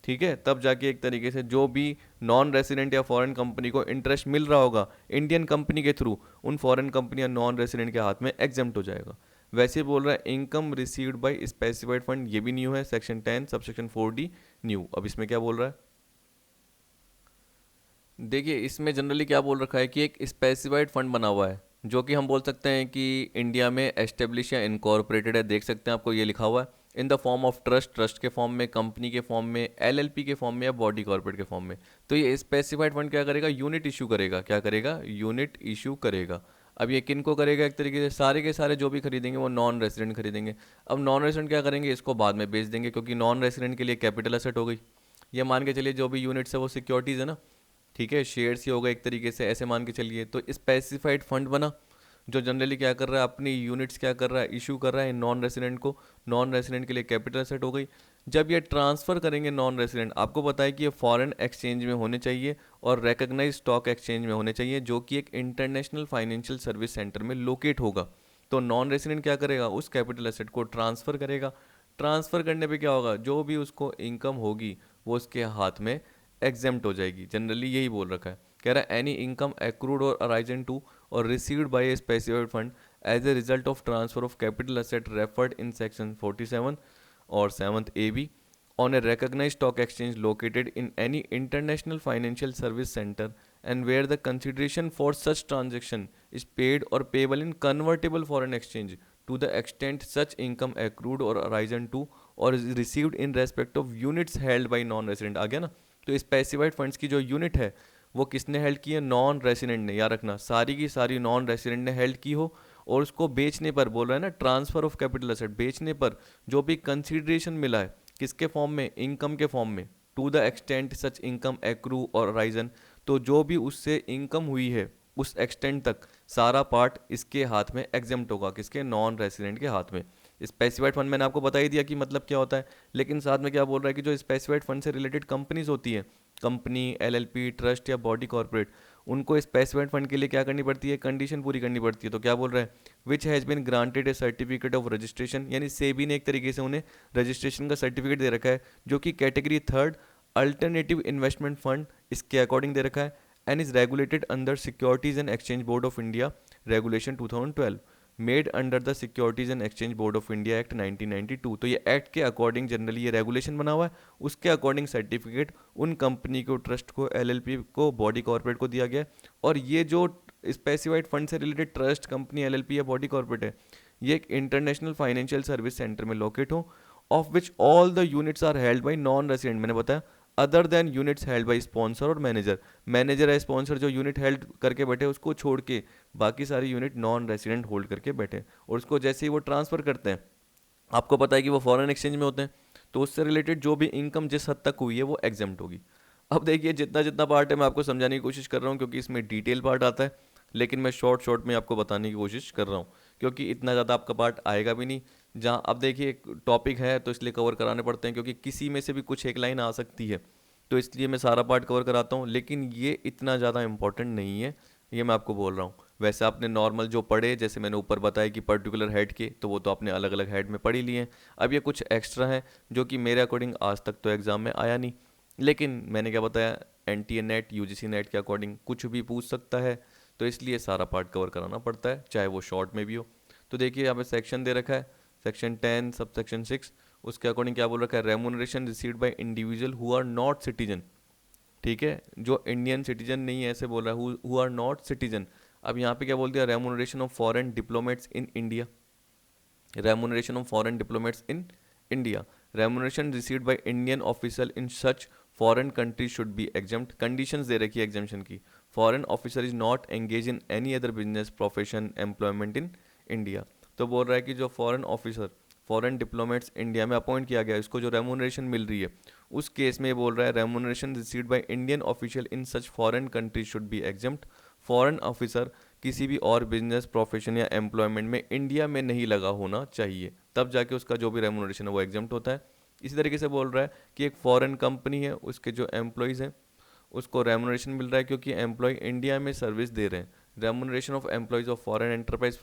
ठीक है, तब जाके एक तरीके से जो भी नॉन रेसिडेंट या फॉरेन कंपनी को इंटरेस्ट मिल रहा होगा इंडियन कंपनी के थ्रू, उन फॉरेन कंपनी या नॉन रेसिडेंट के हाथ में एग्जाम्प्ट हो जाएगा। वैसे बोल रहा है income received bye specified fund, ये भी न्यू है, सेक्शन 10 सबसेक्शन 4D न्यू। अब इसमें क्या बोल रहा है, देखिए इसमें जनरली क्या बोल रखा है कि एक स्पेसिफाइड फंड बना हुआ है जो कि हम बोल सकते हैं कि इंडिया में एस्टेब्लिश या इनकॉर्पोरेटेड है, देख सकते हैं आपको ये लिखा हुआ है। In the form of trust, trust के फॉर्म में, कंपनी के फॉर्म में, एलएलपी के फॉर्म में या बॉडी कॉर्पोरेट के फॉर्म में। तो ये स्पेसिफाइड फंड क्या करेगा, यूनिट इशू करेगा। क्या करेगा, यूनिट इशू करेगा। अब ये किन को करेगा, एक तरीके से सारे के सारे जो भी खरीदेंगे वो नॉन रेसिडेंट खरीदेंगे। अब नॉन रेसिडेंट क्या करेंगे, इसको बाद में बेच देंगे, क्योंकि नॉन रेसिडेंट के लिए कैपिटल एसेट हो गई। ये मान के चलिए जो भी यूनिट्स है वो सिक्योरिटीज़ है ना, ठीक है, शेयर्स ही होगा एक तरीके से, ऐसे मान के चलिए। तो स्पेसिफाइड फंड बना जो जनरली क्या कर रहा है, अपनी यूनिट्स क्या कर रहा है, इशू कर रहा है नॉन रेसिडेंट को। नॉन रेसिडेंट के लिए कैपिटल एसेट हो गई। जब ये ट्रांसफ़र करेंगे नॉन रेसिडेंट, आपको पता है कि ये फॉरेन एक्सचेंज में होने चाहिए और रिकग्नाइज स्टॉक एक्सचेंज में होने चाहिए, जो कि एक इंटरनेशनल फाइनेंशियल सर्विस सेंटर में लोकेट होगा। तो नॉन रेसिडेंट क्या करेगा, उस कैपिटल एसेट को ट्रांसफ़र करेगा। ट्रांसफ़र करने पे क्या होगा, जो भी उसको इनकम होगी वो उसके हाथ में एग्जेम्प्ट हो जाएगी। जनरली यही बोल रखा है, कह रहा है एनी इनकम एक्रूड और अराइजन टू और received by a specified fund as a result of transfer of capital asset referred in section 47 और 7th AB on a recognized stock exchange located in any international financial service center and where the consideration for such transaction is paid or payable in convertible foreign exchange to the extent such income accrued or arisen to or is received in respect of units held by non-resident। आ गया ना। तो specified funds की जो unit है वो किसने held की है, नॉन रेसिडेंट ने। याद रखना, सारी की सारी नॉन रेसिडेंट ने हेल्ड की हो और उसको बेचने पर, बोल रहा है ना ट्रांसफर ऑफ कैपिटल एसेट, बेचने पर जो भी कंसीडरेशन मिला है किसके फॉर्म में, इनकम के फॉर्म में, to the extent such income accrue और राइजन, तो जो भी उससे इनकम हुई है उस एक्सटेंट तक सारा पार्ट इसके हाथ में एग्जेम्प्ट होगा, किसके, नॉन रेसिडेंट के हाथ में। स्पेसिफाइड फंड मैंने आपको बता ही दिया कि मतलब क्या होता है, लेकिन साथ में क्या बोल रहा है कि जो स्पेसिफाइड फंड से रिलेटेड कंपनीज होती है, कंपनी, एलएलपी, ट्रस्ट या बॉडी कॉर्पोरेट, उनको स्पेसिफाइड फंड के लिए क्या करनी पड़ती है, कंडीशन पूरी करनी पड़ती है। तो क्या बोल रहा है, which has been granted A certificate of registration, यानी सेबी ने एक तरीके से उन्हें रजिस्ट्रेशन का सर्टिफिकेट दे रखा है, जो कि कैटेगरी 3 अल्टरनेटिव इन्वेस्टमेंट फंड इसके अकॉर्डिंग दे रखा है, and is regulated under securities and exchange board of India regulation 2012 made under the securities and exchange board of India act 1992। तो ये एक्ट के अकॉर्डिंग जनरली ये रेगुलेशन बना हुआ है, उसके अकॉर्डिंग सर्टिफिकेट उन कंपनी को, ट्रस्ट को, एलएलपी को, बॉडी कॉर्पोरेट को दिया गया है। और ये जो स्पेसिफाइड फंड से रिलेटेड ट्रस्ट, कंपनी, एलएलपी या बॉडी कॉर्पोरेट है, ये एक इंटरनेशनल फाइनेंशियल सर्विस सेंटर में लोकेट हो, of which all the units are held by non resident, मैंने बताया, other than units held by sponsor और मैनेजर। मैनेजर या स्पॉन्सर जो यूनिट हेल्ड करके बैठे उसको छोड़ के बाकी सारी यूनिट नॉन रेसिडेंट होल्ड करके बैठे, और उसको जैसे ही वो ट्रांसफ़र करते हैं, आपको पता है कि वो फॉरेन एक्सचेंज में होते हैं, तो उससे रिलेटेड जो भी इनकम जिस हद तक हुई है वो एग्जेम्प्ट होगी। अब देखिए जितना जितना पार्ट है मैं आपको समझाने की कोशिश कर रहा हूँ, क्योंकि इसमें डिटेल पार्ट आता है, लेकिन मैं शॉर्ट शॉर्ट में आपको बताने की कोशिश कर रहा हूँ, क्योंकि इतना ज़्यादा आपका पार्ट आएगा भी नहीं। जहाँ अब देखिए एक टॉपिक है तो इसलिए कवर कराने पड़ते हैं, क्योंकि किसी में से भी कुछ एक लाइन आ सकती है, तो इसलिए मैं सारा पार्ट कवर कराता हूँ, लेकिन ये इतना ज़्यादा इंपॉर्टेंट नहीं है, ये मैं आपको बोल रहा हूँ। वैसे आपने नॉर्मल जो पढ़े, जैसे मैंने ऊपर बताया कि पर्टिकुलर हेड के, तो वो तो आपने अलग अलग हेड में पढ़ ही लिए हैं। अब ये कुछ एक्स्ट्रा है जो कि मेरे अकॉर्डिंग आज तक तो एग्ज़ाम में आया नहीं, लेकिन मैंने क्या बताया, एनटीए नेट, यूजीसी नेट के अकॉर्डिंग कुछ भी पूछ सकता है, तो इसलिए सारा पार्ट कवर कराना पड़ता है, चाहे वो शॉर्ट में भी हो। तो देखिए यहाँ पे सेक्शन दे रखा है, सेक्शन 10 सब सेक्शन 6, उसके अकॉर्डिंग क्या बोल रखा है, remuneration received by individual who are not citizen, ठीक है, जो इंडियन सिटीजन नहीं है ऐसे बोल रहा है, हु आर नॉट सिटीजन। अब यहाँ पे क्या बोल दिया, remuneration of foreign diplomats in India, remuneration of foreign diplomats in India, remuneration received by Indian officer in such foreign country should be exempt. Conditions दे रखी है एग्जामेशन की, foreign officer is not engage in any other business profession employment in India. तो बोल रहा है कि जो foreign officer, foreign diplomats India में अपॉइंट किया गया है, इसको जो रेमुनरेशन मिल रही है, उस केस में ये बोल रहा है remuneration received by Indian official in such foreign country should be examined. Foreign officer किसी भी और बिजनेस प्रोफेशन या एम्प्लॉयमेंट में इंडिया में नहीं लगा होना चाहिए, तब जाके उसका जो भी रेमुनरेशन है वो एग्जाम्प्ट होता है। इसी तरीके से बोल रहा है कि एक फॉरेन कंपनी है, उसके जो एम्प्लॉयज़ हैं उसको रेमुनरेशन मिल रहा है क्योंकि एम्प्लॉय इंडिया में सर्विस दे रहे हैं, remuneration of employees of foreign enterprise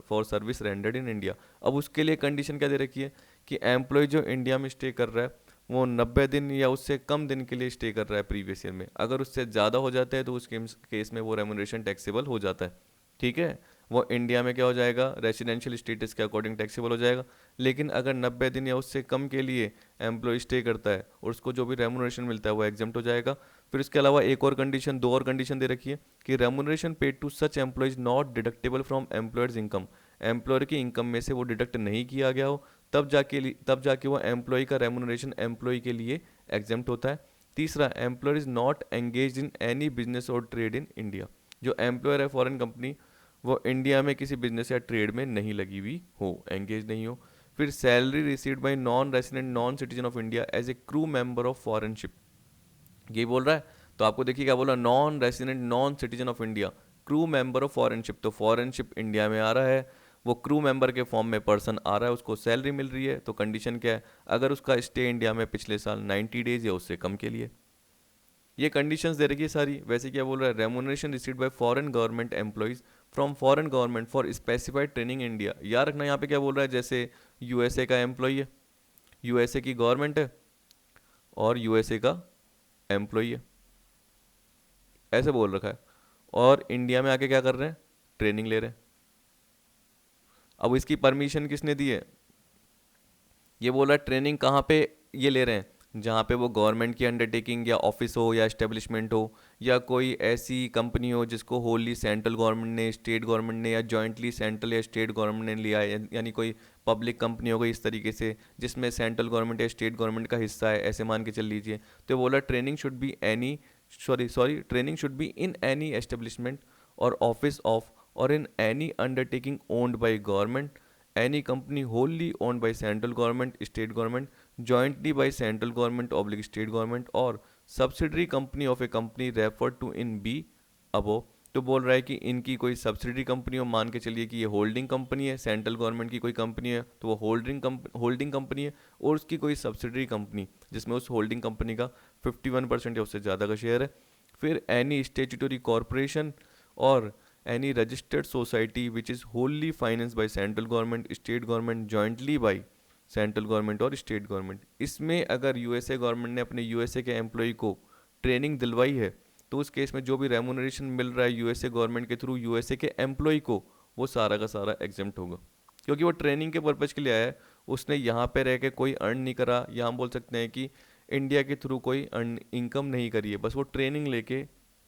for service rendered in India. अब उसके लिए कंडीशन क्या दे रखी है कि एम्प्लॉय जो इंडिया में स्टे कर रहा है वो 90 दिन या उससे कम दिन के लिए स्टे कर रहा है प्रीवियस ईयर में, अगर उससे ज़्यादा हो जाता है तो उस केस में वो रेमुनरेशन टैक्सेबल हो जाता है, ठीक है, वो इंडिया में क्या हो जाएगा, रेसिडेंशियल स्टेटस के अकॉर्डिंग टैक्सेबल हो जाएगा। लेकिन अगर 90 दिन या उससे कम के लिए एम्प्लॉय स्टे करता है और उसको जो भी रेमुनरेशन मिलता है वो एग्जाम्प्ट हो जाएगा। फिर इसके अलावा एक और कंडीशन, दो और कंडीशन दे रखी है कि remuneration paid to such employees not deductible from employers income, employer की इनकम में से वो डिडक्ट नहीं किया गया हो तब जाके वो एम्प्लॉय का रेमुनरेशन एम्प्लॉय के लिए एग्जेम्प्ट होता है। तीसरा, employer is not engage in any business और ट्रेड इन इंडिया। जो एम्प्लॉयर है फॉरेन कंपनी, वो इंडिया में किसी बिजनेस या ट्रेड में नहीं लगी हुई हो, एंगेज नहीं हो। फिर salary received by non resident non citizen of India as a crew member of foreign ship, ये बोल रहा है। तो आपको देखिए क्या बोला, non resident non citizen of India, crew member of foreign ship. तो फॉरेन शिप इंडिया में आ रहा है, वो क्रू मेंबर के फॉर्म में पर्सन आ रहा है, उसको सैलरी मिल रही है। तो कंडीशन क्या है, अगर उसका स्टे इंडिया में पिछले साल 90 डेज या उससे कम के लिए। ये कंडीशंस दे रखी है सारी। वैसे क्या बोल रहा है, remuneration received bye foreign government employees from foreign government for specified training India. याद रखना यहाँ पे क्या बोल रहा है, जैसे यूएसए का एम्प्लॉय है, यूएसए की गवर्नमेंट है और यूएसए का एम्प्लॉय है, ऐसे बोल रखा है, और इंडिया में आके क्या कर रहे हैं, ट्रेनिंग ले रहे हैं। अब इसकी परमिशन किसने दी है, ये बोल रहा है ट्रेनिंग कहाँ पे ये ले रहे हैं, जहाँ पे वो गवर्नमेंट की अंडरटेकिंग या ऑफिस हो या एस्टेब्लिशमेंट हो, या कोई ऐसी कंपनी हो जिसको होली सेंट्रल गवर्नमेंट ने, स्टेट गवर्नमेंट ने, या जॉइंटली सेंट्रल या स्टेट गवर्नमेंट ने लिया है, यानी कोई पब्लिक कंपनी हो गई इस तरीके से जिसमें सेंट्रल गवर्नमेंट या स्टेट गवर्नमेंट का हिस्सा है, ऐसे मान के चल लीजिए। तो बोला training should be any training should be in any establishment और ऑफिस ऑफ और in any undertaking owned by government, any company wholly owned by central government, state government, jointly by central government oblique state government or subsidiary company of a company referred to in B above। तो बोल रहा है कि इनकी कोई subsidiary company हो, मान के चलिए कि ये होल्डिंग कंपनी है, सेंट्रल गवर्नमेंट की कोई कंपनी है तो वो होल्डिंग कंपनी है, और उसकी कोई सब्सिडरी कंपनी जिसमें उस होल्डिंग कंपनी का 51% या उससे ज़्यादा का शेयर है। फिर एनी स्टेचुटरी कॉरपोरेशन और any registered society which is wholly financed by central government, state government, jointly by central government or state government. इसमें अगर यूएसए गवर्नमेंट ने अपने यूएसए के एम्प्लॉय को ट्रेनिंग दिलवाई है तो उस केस में जो भी रेमुनरेशन मिल रहा है यूएसए गवर्नमेंट के थ्रू यूएसए के एम्प्लॉय को, वो सारा का सारा एग्जेम्प्ट होगा, क्योंकि वो ट्रेनिंग के पर्पज़ के लिए आया है। उसने यहाँ पे रह के कोई अर्न नहीं करा, या हम बोल सकते हैं कि इंडिया के थ्रू कोई अर्न इनकम नहीं करी है, बस वो ट्रेनिंग लेके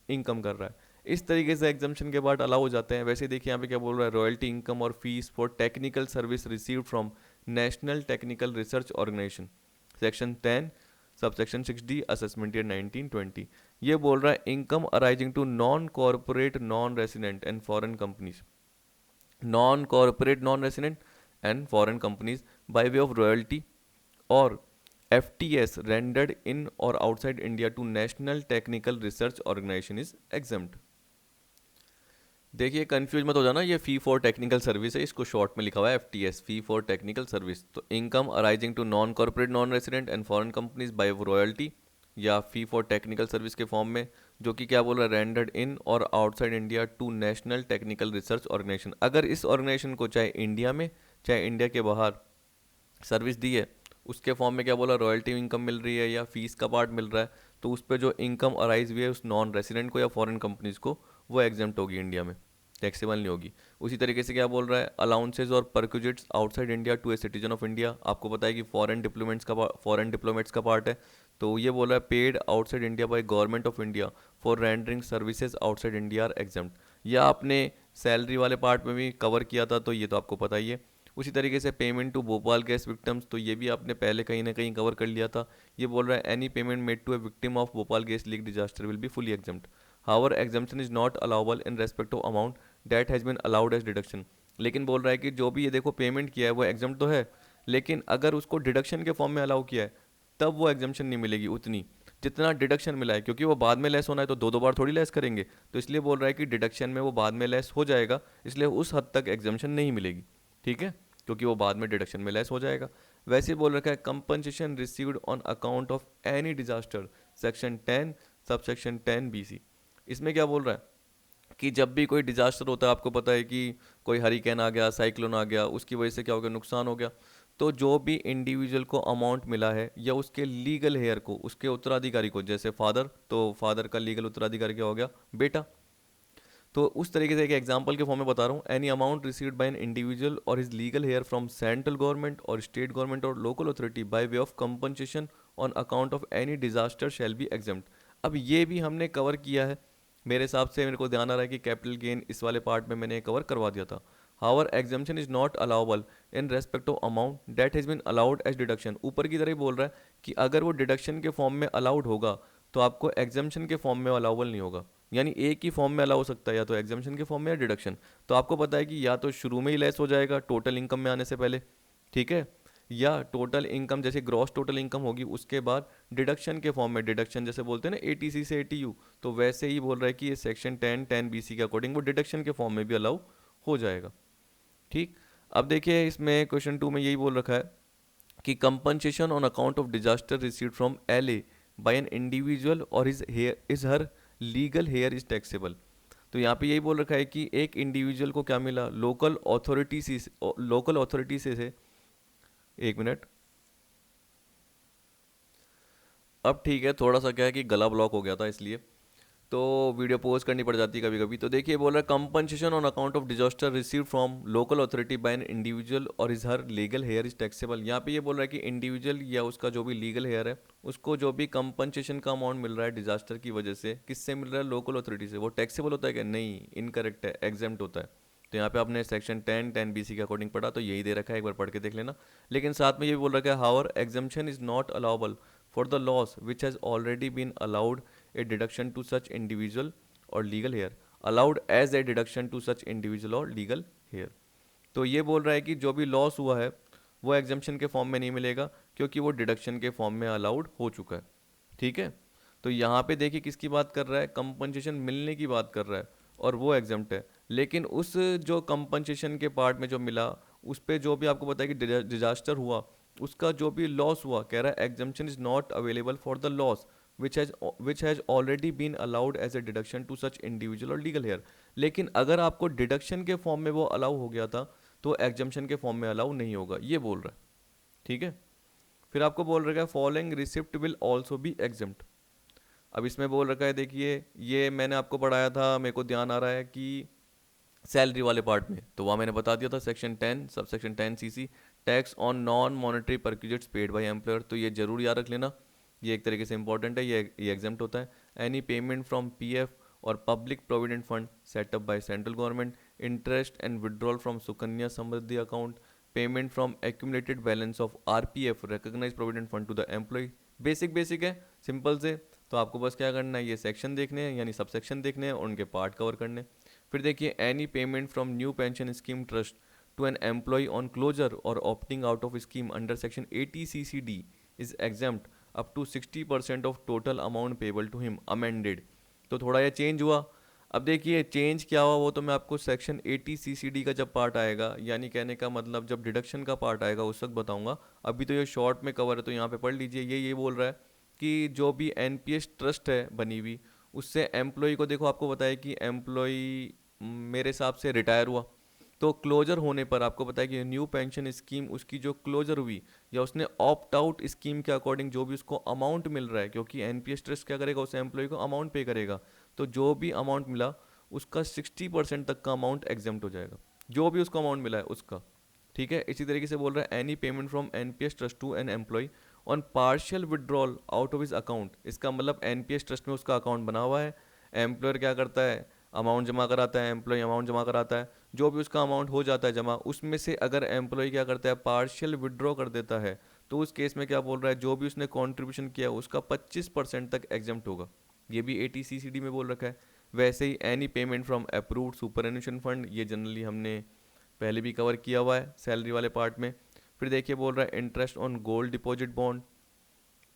इनकम कर रहा है। इस तरीके से एग्जाम्शन के बाद अलाउ हो जाते हैं। वैसे देखिए यहाँ पे क्या बोल रहा है, रॉयल्टी इनकम और fees for technical service received from national technical research organisation, section 10 subsection 6D assessment year 1920। ये बोल रहा है income arising to non corporate non resident and foreign companies, non corporate non resident and foreign companies by way of royalty और FTS rendered in or outside India to National Technical Research Organization is exempt। देखिए confuse मत हो जाना, ये फी for technical service है, इसको short में लिखा हुआ है FTS, fee for technical service. तो income arising to non corporate non resident and foreign companies by royalty या फी फॉर टेक्निकल सर्विस के फॉर्म में, जो कि क्या बोल रहा है, रेंडर्ड इन और outside India to national technical research organisation. अगर इस ऑर्गेनाइजेशन को चाहे इंडिया में चाहे इंडिया के बाहर सर्विस दी है, उसके फॉर्म में क्या बोला, रॉयल्टी इनकम मिल रही है या फीस का पार्ट मिल रहा है, तो उस पर जो इनकम अराइज हुई है उस नॉन रेसिडेंट को या फॉरेन कंपनीज को, वो एग्जेम्प्ट होगी, इंडिया में टैक्सेबल नहीं होगी। उसी तरीके से क्या बोल रहा है, अलाउंसेज और perquisites outside India to a citizen of India. आपको पता है कि फॉरेन डिप्लोमेट्स का पार्ट है, तो ये बोल रहा है paid outside India by government of India for rendering services outside India are exempt. या आपने सैलरी वाले पार्ट में भी कवर किया था, तो ये तो आपको पता ही है। उसी तरीके से payment to Bhopal gas victims, तो ये भी आपने पहले कहीं ना कहीं कवर कर लिया था। ये बोल रहा है any payment made to a victim of Bhopal gas leak disaster will be fully exempt. However exemption is not allowable in respect of amount that has been allowed as deduction. लेकिन बोल रहा है कि जो भी ये देखो पेमेंट किया है वो एग्जाम्प्ट तो है, लेकिन अगर उसको डिडक्शन के फॉर्म में अलाउ किया है तब वो एग्जाम्पशन नहीं मिलेगी उतनी जितना डिडक्शन मिला है, क्योंकि वो बाद में लेस होना है तो दो दो बार थोड़ी लेस करेंगे। तो इसलिए बोल रहा है कि डिडक्शन में वो बाद में लेस हो जाएगा, इसलिए उस हद तक एग्जाम्पशन नहीं मिलेगी, ठीक है, क्योंकि वो बाद में डिडक्शन में लेस हो जाएगा। वैसे ही बोल रखा है compensation received on account of any disaster, section 10 subsection 10BC। इसमें क्या बोल रहा है कि जब भी कोई डिजास्टर होता है, आपको पता है कि कोई हरिकेन आ गया, साइक्लोन आ गया, उसकी वजह से क्या हो गया, नुकसान हो गया, तो जो भी इंडिविजुअल को अमाउंट मिला है या उसके लीगल हेयर को, उसके उत्तराधिकारी को, जैसे फादर, तो फादर का लीगल उत्तराधिकारी क्या हो गया, बेटा। तो उस तरीके से एक एग्जांपल के फॉर्म में बता रहा हूँ, any amount received by an individual or his legal heir from central government or state government or local authority by way of compensation on account of any disaster shall be exempt. अब ये भी हमने cover किया है, मेरे हिसाब से मेरे को ध्यान आ रहा है कि कैपिटल गेन इस वाले पार्ट में मैंने कवर करवा दिया था। However exemption is not allowable in respect of amount that has been allowed as deduction. ऊपर की तरह ही बोल रहा है कि अगर वो डिडक्शन के फॉर्म में अलाउड होगा तो आपको एग्जाम्शन के फॉर्म में अलाउबल नहीं होगा। यानी एक ही फॉर्म में अलाउ हो सकता है, या तो एग्जाम्शन के फॉर्म में या डिडक्शन। तो आपको पता है कि या तो शुरू में ही लेस हो जाएगा टोटल इनकम में आने से पहले, ठीक है, या टोटल इनकम जैसे ग्रॉस टोटल इनकम होगी उसके बाद डिडक्शन के फॉर्म में, डिडक्शन जैसे बोलते हैं ना एटीसी से एटीयू, तो वैसे ही बोल रहा है कि ये सेक्शन 10 BC के अकॉर्डिंग वो डिडक्शन के फॉर्म में भी अलाउ हो जाएगा। ठीक, अब देखिए इसमें क्वेश्चन 2 में यही बोल रखा है कि compensation on account of disaster received from LA by an individual or is her legal heir is taxable. तो यहाँ पे यही बोल रखा है कि एक इंडिविजुअल को क्या मिला, लोकल अथॉरिटी से एक मिनट। अब ठीक है, थोड़ा सा क्या है कि गला ब्लॉक हो गया था इसलिए तो वीडियो पॉज करनी पड़ जाती है कभी कभी। तो देखिए बोल रहा है compensation on account of disaster receive from local authority by an individual or is her legal heir is taxable. यहाँ पे ये बोल रहा है कि इंडिविजुअल या उसका जो भी लीगल हेयर है उसको जो भी कंपनसेशन का अमाउंट मिल रहा है डिजास्टर की वजह से, किससे मिल रहा है, लोकल अथॉरिटी से, वो टैक्सेबल होता है क्या, नहीं, इनकरेक्ट है, एग्जेम्प्ट होता है। तो यहाँ पे आपने सेक्शन 10 BC के अकॉर्डिंग पढ़ा तो यही दे रखा है, एक बार पढ़ के देख लेना। लेकिन साथ में ये भी बोल रखा है however exemption is not allowable for the loss which has already been allowed a deduction to such individual or legal heir, allowed as a deduction to such individual or legal heir. तो ये बोल रहा है कि जो भी loss हुआ है वो एग्जम्पशन के फॉर्म में नहीं मिलेगा क्योंकि वो डिडक्शन के फॉर्म में अलाउड हो चुका है, ठीक है। तो यहाँ पे देखिए किसकी बात कर रहा है, कंपनसेशन मिलने की बात कर रहा है और वो एग्जम्प्ट है। लेकिन उस जो कंपनसेशन के पार्ट में जो मिला उस पे जो भी आपको बताया कि डिजास्टर हुआ उसका जो भी लॉस हुआ, कह रहा है exemption is not available for the loss which has already been allowed as a deduction to such individual or legal heir। लेकिन अगर आपको डिडक्शन के फॉर्म में वो अलाउ हो गया था तो एग्जम्पशन के फॉर्म में अलाउ नहीं होगा, ये बोल रहा है, ठीक है। फिर आपको बोल रखा है following receipt will also be exempt. अब इसमें बोल रखा है, देखिए ये मैंने आपको पढ़ाया था, मेरे को ध्यान आ रहा है कि सैलरी वाले पार्ट में, तो वहाँ मैंने बता दिया था सेक्शन 10 सब section 10 CC tax on non monetary perquisites paid by employer. तो ये जरूर याद रख लेना, ये एक तरीके से इंपॉर्टेंट है, ये एग्जाम्प्ट होता है। एनी पेमेंट फ्रॉम पीएफ और public provident fund set up by central government, interest and withdrawal from Sukanya Samriddhi account, payment from accumulated balance of RPF recognise provident fund to the employee. Basic है, simple से। तो आपको बस क्या करना है, ये सेक्शन देखने हैं यानी सब सेक्शन देखने हैं और उनके पार्ट कवर करने हैं। फिर देखिए any payment from new pension scheme trust to an employee on closure or opting out of scheme under section 80 CCD is exempt up to 60% of total amount payable to him amended. तो थोड़ा ये change हुआ। अब देखिए change क्या हुआ वो तो मैं आपको सेक्शन 80 CCD का जब पार्ट आएगा, यानी कहने का मतलब जब डिडक्शन का पार्ट आएगा उस वक्त बताऊंगा। अभी तो ये शॉर्ट में कवर है तो यहाँ पे पढ़ लीजिए। ये बोल रहा है कि जो भी एनपीएस ट्रस्ट है बनी हुई उससे एम्प्लॉय को, देखो आपको बताया कि एम्प्लॉय मेरे हिसाब से रिटायर हुआ तो क्लोजर होने पर आपको पता है कि न्यू पेंशन स्कीम उसकी जो क्लोजर हुई या उसने ऑप्ट आउट स्कीम के अकॉर्डिंग जो भी उसको अमाउंट मिल रहा है, क्योंकि एनपीएस ट्रस्ट क्या करेगा, उस एम्प्लॉय को अमाउंट पे करेगा, तो जो भी अमाउंट मिला उसका 60% तक का अमाउंट एग्जाम्प्ट हो जाएगा, जो भी उसको अमाउंट मिला है उसका, ठीक है। इसी तरीके से बोल रहा है any payment from NPS trust to an employee on partial withdrawal out of his account. इसका मतलब एनपीएस ट्रस्ट में उसका अकाउंट बना हुआ है, एम्प्लॉयर क्या करता है, अमाउंट जमा कराता है, एम्प्लॉय अमाउंट जमा कराता है, जो भी उसका अमाउंट हो जाता है जमा, उसमें से अगर एम्प्लॉय क्या करता है, पार्शियल विड्रॉ कर देता है, तो उस केस में क्या बोल रहा है, जो भी उसने कॉन्ट्रीब्यूशन किया उसका 25% तक एग्जाम्प्ट होगा। ये भी 80 CCD में बोल रखा है। वैसे ही any payment from approved superannuation fund, ये जनरली हमने पहले भी कवर किया हुआ है सैलरी वाले पार्ट में। फिर देखिए बोल रहा है interest on gold deposit bond,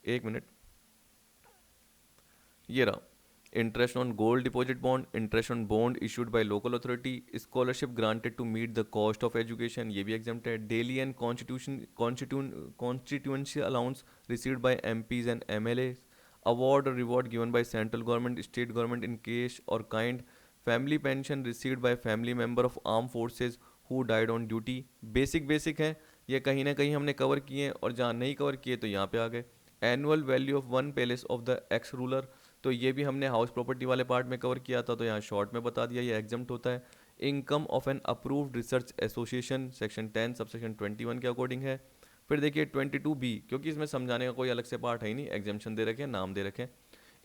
एक मिनट, ये रहा, interest on gold deposit bond, interest on bond issued by local authority, scholarship granted to meet the cost of education, ये भी exempt है। daily and constituency allowance received by MPs and MLAs, award or reward given by central government, state government in cash or kind, family pension received by family member of armed forces who died on duty। Basic है, ये कहीं ना कहीं हमने cover किए हैं और जहाँ नहीं कवर किए तो यहाँ पे आ गए। Annual value of one palace of the x ruler, तो ये भी हमने हाउस प्रॉपर्टी वाले पार्ट में कवर किया था तो यहाँ शॉर्ट में बता दिया, ये एग्जाम्प्ट होता है। Income of an approved research association section 10 सब सेक्शन 21 के अकॉर्डिंग है। फिर देखिए 22B, क्योंकि इसमें समझाने का कोई अलग से पार्ट है ही नहीं, एग्जाम्पशन दे रखे हैं, नाम दे रखे हैं।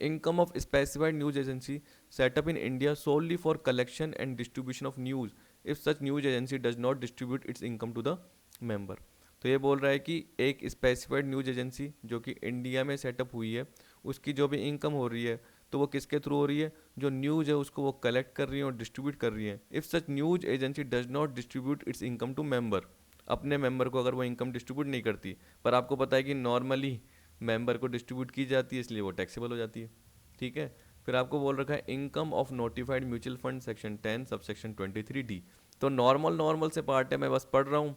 Income of specified news agency set up in India solely for collection and distribution of news if such news agency does not distribute its income to the member. तो ये बोल रहा है कि एक स्पेसिफाइड न्यूज एजेंसी जो कि इंडिया में सेटअप हुई है, उसकी जो भी इनकम हो रही है तो वो किसके थ्रू हो रही है, जो न्यूज़ है उसको वो कलेक्ट कर रही है और डिस्ट्रीब्यूट कर रही है। If such news agency does not distribute its income to member, अपने मेंबर को अगर वो इनकम डिस्ट्रीब्यूट नहीं करती, पर आपको पता है कि नॉर्मली मेंबर को डिस्ट्रीब्यूट की जाती है इसलिए वो टैक्सेबल हो जाती है। ठीक है। फिर आपको बोल रखा है income of notified mutual fund section 10 सब सेक्शन 23D। तो नॉर्मल से पार्ट है, मैं बस पढ़ रहा हूँ,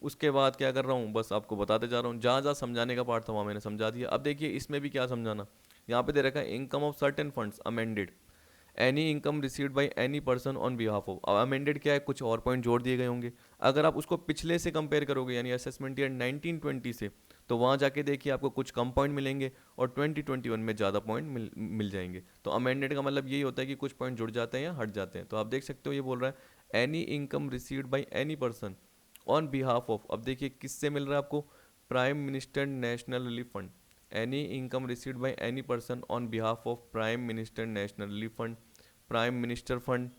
उसके बाद क्या कर रहा हूँ बस आपको बताते जा रहा हूँ, जहाँ जहाँ समझाने का पार्ट था वहाँ मैंने समझा दिया। अब देखिए इसमें भी क्या समझाना, यहाँ पे दे रखा है income of certain funds amended, any income received by any person on behalf of. Amended क्या है, कुछ और पॉइंट जोड़ दिए गए होंगे। अगर आप उसको पिछले से कंपेयर करोगे यानी असेसमेंट ईयर 1920 से, तो वहाँ जाके देखिए आपको कुछ कम पॉइंट मिलेंगे और 2021 में ज़्यादा पॉइंट मिल जाएंगे। तो अमेंडेड का मतलब यही होता है कि कुछ पॉइंट जुड़ जाते हैं या हट जाते हैं। तो आप देख सकते हो ये बोल रहा है any income received by any person on behalf of. अब देखिए किससे मिल रहा है आपको, prime minister national relief fund. Any income received by any person on behalf of prime minister national relief fund, prime minister fund,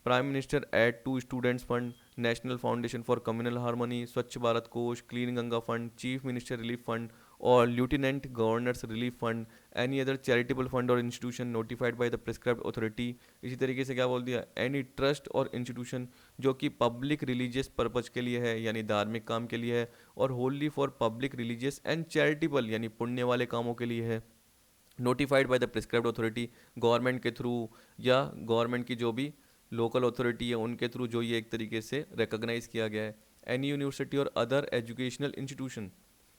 prime minister aid to students fund, national foundation for communal harmony, Swachh Bharat Kosh, clean Ganga fund, chief minister relief fund और lieutenant governors relief fund, any other charitable fund और institution notified by the prescribed authority. इसी तरीके से क्या बोल दिया, any trust और institution जो कि पब्लिक रिलीजियस पर्पज के लिए है यानी धार्मिक काम के लिए है, और Holi for public religious and charitable यानी पुण्य वाले कामों के लिए है, notified by the prescribed authority, government के थ्रू या गवर्नमेंट की जो भी लोकल अथॉरिटी है उनके थ्रू जो ये एक तरीके से रिकॉग्नाइज किया गया है। एनी यूनिवर्सिटी और अदर एजुकेशनल इंस्टीट्यूशन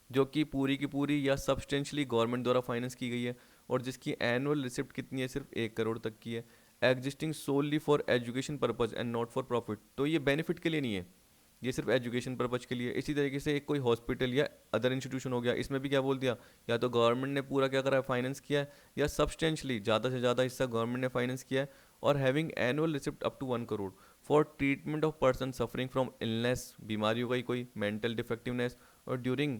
जो कि पूरी की पूरी या सब्सटेंशली गवर्नमेंट द्वारा फाइनेंस की गई है और जिसकी एनुअल रिसिप्ट कितनी है, सिर्फ 1 करोड़ तक की है, existing solely for education purpose and not for profit. तो ये बेनिफिट के लिए नहीं है, ये सिर्फ एजुकेशन पर्पज के लिए। इसी तरीके से एक कोई हॉस्पिटल या अदर इंस्टीट्यूशन हो गया, इसमें भी क्या बोल दिया, या तो गवर्नमेंट ने पूरा क्या करा है, फाइनेंस किया है, या सब्सटेंशली ज़्यादा से ज़्यादा हिस्सा गवर्नमेंट ने फाइनेंस किया है, और having annual receipt up to 1 crore for treatment of person suffering from illness, बीमारी हो गई कोई, मेंटल डिफेक्टिवनेस, और ड्यूरिंग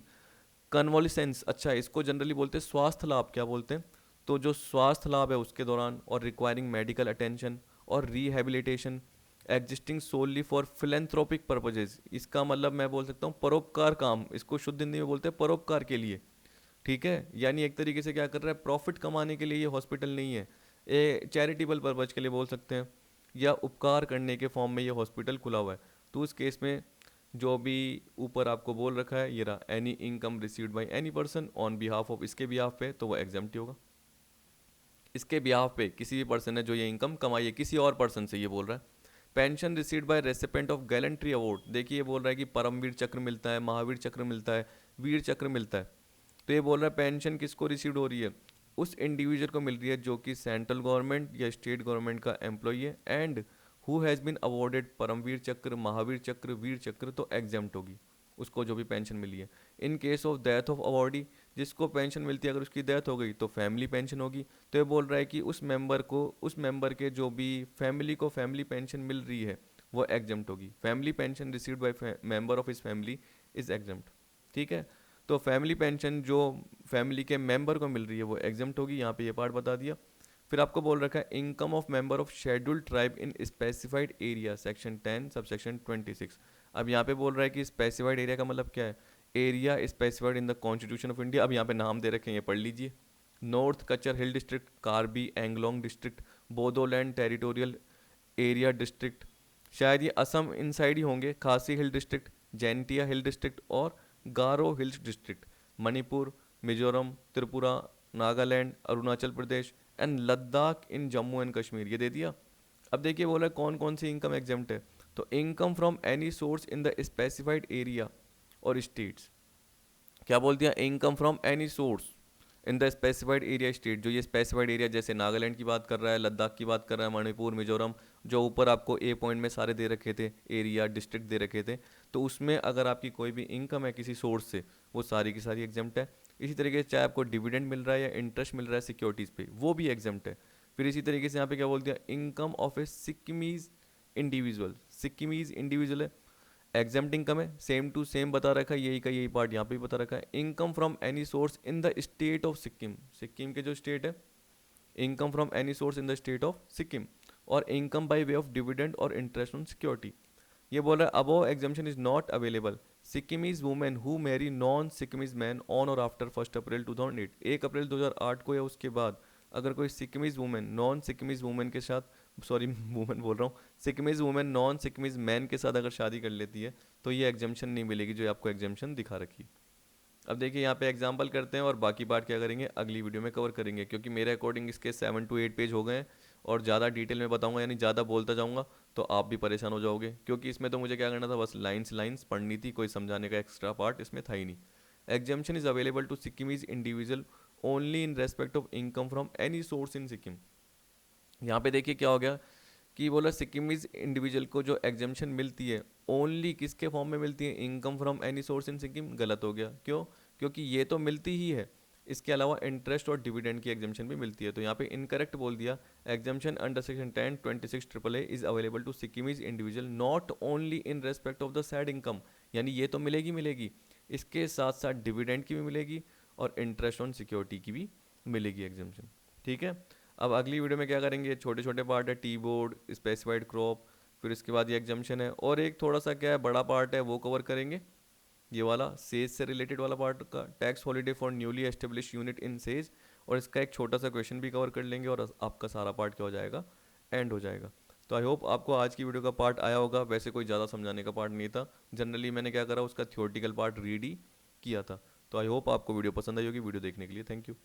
कन्वॉलिसेंस। अच्छा, इसको जनरली बोलते हैं स्वास्थ्य लाभ, क्या बोलते हैं, तो जो स्वास्थ्य लाभ है उसके दौरान, और रिक्वायरिंग मेडिकल अटेंशन और rehabilitation, existing solely for philanthropic purposes. इसका मतलब मैं बोल सकता हूँ परोपकार काम, इसको शुद्ध हिंदी में बोलते हैं परोपकार के लिए। ठीक है, यानी एक तरीके से क्या कर रहा है, प्रॉफिट कमाने के लिए ये हॉस्पिटल नहीं है, ये चैरिटेबल पर्पज के लिए बोल सकते हैं, या उपकार करने के फॉर्म में ये हॉस्पिटल खुला हुआ है। तो उस केस में जो भी ऊपर आपको बोल रखा है ये रहा, any income received by any person on behalf of, इसके बिहाफ पे तो वो एग्जाम्प्ट होगा। इसके बिहाफ पे किसी भी पर्सन ने जो ये इनकम कमाई है किसी और पर्सन से, ये बोल रहा है। Pension received by recipient of gallantry award, देखिए ये बोल रहा है कि परमवीर चक्र मिलता है, महावीर चक्र मिलता है, वीर चक्र मिलता है। तो ये बोल रहा है पेंशन किसको रिसीव हो रही है, उस इंडिविजुअल को मिल रही है जो कि सेंट्रल गवर्नमेंट या स्टेट गवर्नमेंट का एम्प्लॉई है, and who has been awarded Paramvir Chakra, Mahavir चक्र, वीर चक्र, तो एग्जाम्प्ट होगी उसको जो भी पेंशन मिली है। In case of death of awardee, जिसको पेंशन मिलती है अगर उसकी डेथ हो गई तो फैमिली पेंशन होगी। तो ये बोल रहा है कि उस मेंबर को, उस मेंबर के जो भी फैमिली को फैमिली पेंशन मिल रही है वो एग्जाम्प्ट होगी। Family pension received by member of his family is exempt. ठीक है, तो फैमिली पेंशन जो फैमिली के मेंबर को मिल रही है वो एग्जाम्प्ट होगी, यहाँ पे ये पार्ट बता दिया। फिर आपको बोल रखा है income of member of scheduled tribe in specified area section 10 सब सेक्शन 26। अब यहाँ पे बोल रहा है कि स्पेसिफाइड एरिया का मतलब क्या है, area specified in the constitution of India. अब यहाँ पे नाम दे रखे हैं, ये पढ़ लीजिए, north Cachar hill district, Karbi Anglong district, Bodoland territorial area district, शायद ये असम इनसाइड ही होंगे, Khasi hill district, Jaintia hill district और Garo hills district, Manipur, Mizoram, Tripura, Nagaland, Arunachal Pradesh and Ladakh in Jammu and Kashmir, ये दे दिया। अब देखिए बोला कौन कौन सी इनकम एग्जाम्प्ट है, तो income from any source in the specified area और स्टेट्स, क्या बोल दिया, income from any source in the specified area state, जो ये स्पेसिफाइड एरिया जैसे नागालैंड की बात कर रहा है, लद्दाख की बात कर रहा है, मणिपुर, मिजोरम, जो ऊपर आपको ए पॉइंट में सारे दे रखे थे, एरिया डिस्ट्रिक्ट दे रखे थे, तो उसमें अगर आपकी कोई भी इनकम है किसी सोर्स से वो सारी की सारी एग्जाम्प्ट है। इसी तरीके से चाहे आपको डिविडेंड मिल रहा है या इंटरेस्ट मिल रहा है सिक्योरिटीज़ पे, वो भी एग्जाम्प्ट है। फिर इसी तरीके से यहाँ पे क्या बोल दिया, income of A Sikkimese individual, Sikkimese individual है, एग्जाम्प्ट इनकम है, सेम टू सेम बता रखा है, यही का यही पार्ट यहाँ पे भी बता रखा है। Income from any source in the state of Sikkim, Sikkim के जो स्टेट है, income from any source in the state of Sikkim. और income by way of dividend or interest on security. ये बोल रहा है above exemption is not available Sikkimese women who marry non Sikkimese man on or after 1 April 2008, 1 April 2008 को या उसके बाद अगर कोई Sikkimese women non Sikkimese women के साथ, सॉरी वुमेन बोल रहा हूँ, Sikkimese women non Sikkimese man के साथ अगर शादी कर लेती है तो ये एग्जाम्शन नहीं मिलेगी जो आपको एग्जाम्शन दिखा रखी। अब देखिए यहाँ पे एग्जाम्पल करते हैं और बाकी पार्ट क्या करेंगे अगली वीडियो में कवर करेंगे, क्योंकि मेरे अकॉर्डिंग इसके 7 to 8 पेज हो गए हैं और ज़्यादा डिटेल में बताऊंगा यानी ज़्यादा बोलता जाऊंगा तो आप भी परेशान हो जाओगे, क्योंकि इसमें तो मुझे क्या करना था बस लाइंस पढ़नी थी, कोई समझाने का एक्स्ट्रा पार्ट इसमें था ही नहीं। Exemption is available to Sikkimese individual only in respect of income from any source in Sikkim. यहाँ पे देखिए क्या हो गया कि बोला सिक्किमीज इंडिविजुअल को जो एग्जाम्शन मिलती है ओनली किसके फॉर्म में मिलती है, income from any source in Sikkim. गलत हो गया, क्यों? क्योंकि ये तो मिलती ही है, इसके अलावा इंटरेस्ट और डिविडेंड की एग्जाम्शन भी मिलती है, तो यहाँ पे इनकरेक्ट बोल दिया। Exemption under section 10(26) AAA is available to Sikkimese individual not only in respect of the said income, यानी ये तो मिलेगी, इसके साथ साथ डिविडेंड की भी मिलेगी और इंटरेस्ट ऑन सिक्योरिटी की भी मिलेगी एग्जाम्शन। ठीक है, अब अगली वीडियो में क्या करेंगे, छोटे छोटे पार्ट है, टी बोर्ड, स्पेसिफाइड क्रॉप, फिर इसके बाद ये एग्जाम्शन है और एक थोड़ा सा क्या है बड़ा पार्ट है वो कवर करेंगे, ये वाला सेज से रिलेटेड वाला पार्ट का, tax holiday for newly establish unit in says, और इसका एक छोटा सा क्वेश्चन भी कवर कर लेंगे और आपका सारा पार्ट क्या हो जाएगा, एंड हो जाएगा। तो आई होप आपको आज की वीडियो का पार्ट आया होगा, वैसे कोई ज़्यादा समझाने का पार्ट नहीं था, जनरली मैंने क्या करा उसका थियोरटिकल पार्ट रीड ही किया था। तो आई होप आपको वीडियो पसंद आई होगी, वीडियो देखने के लिए थैंक यू।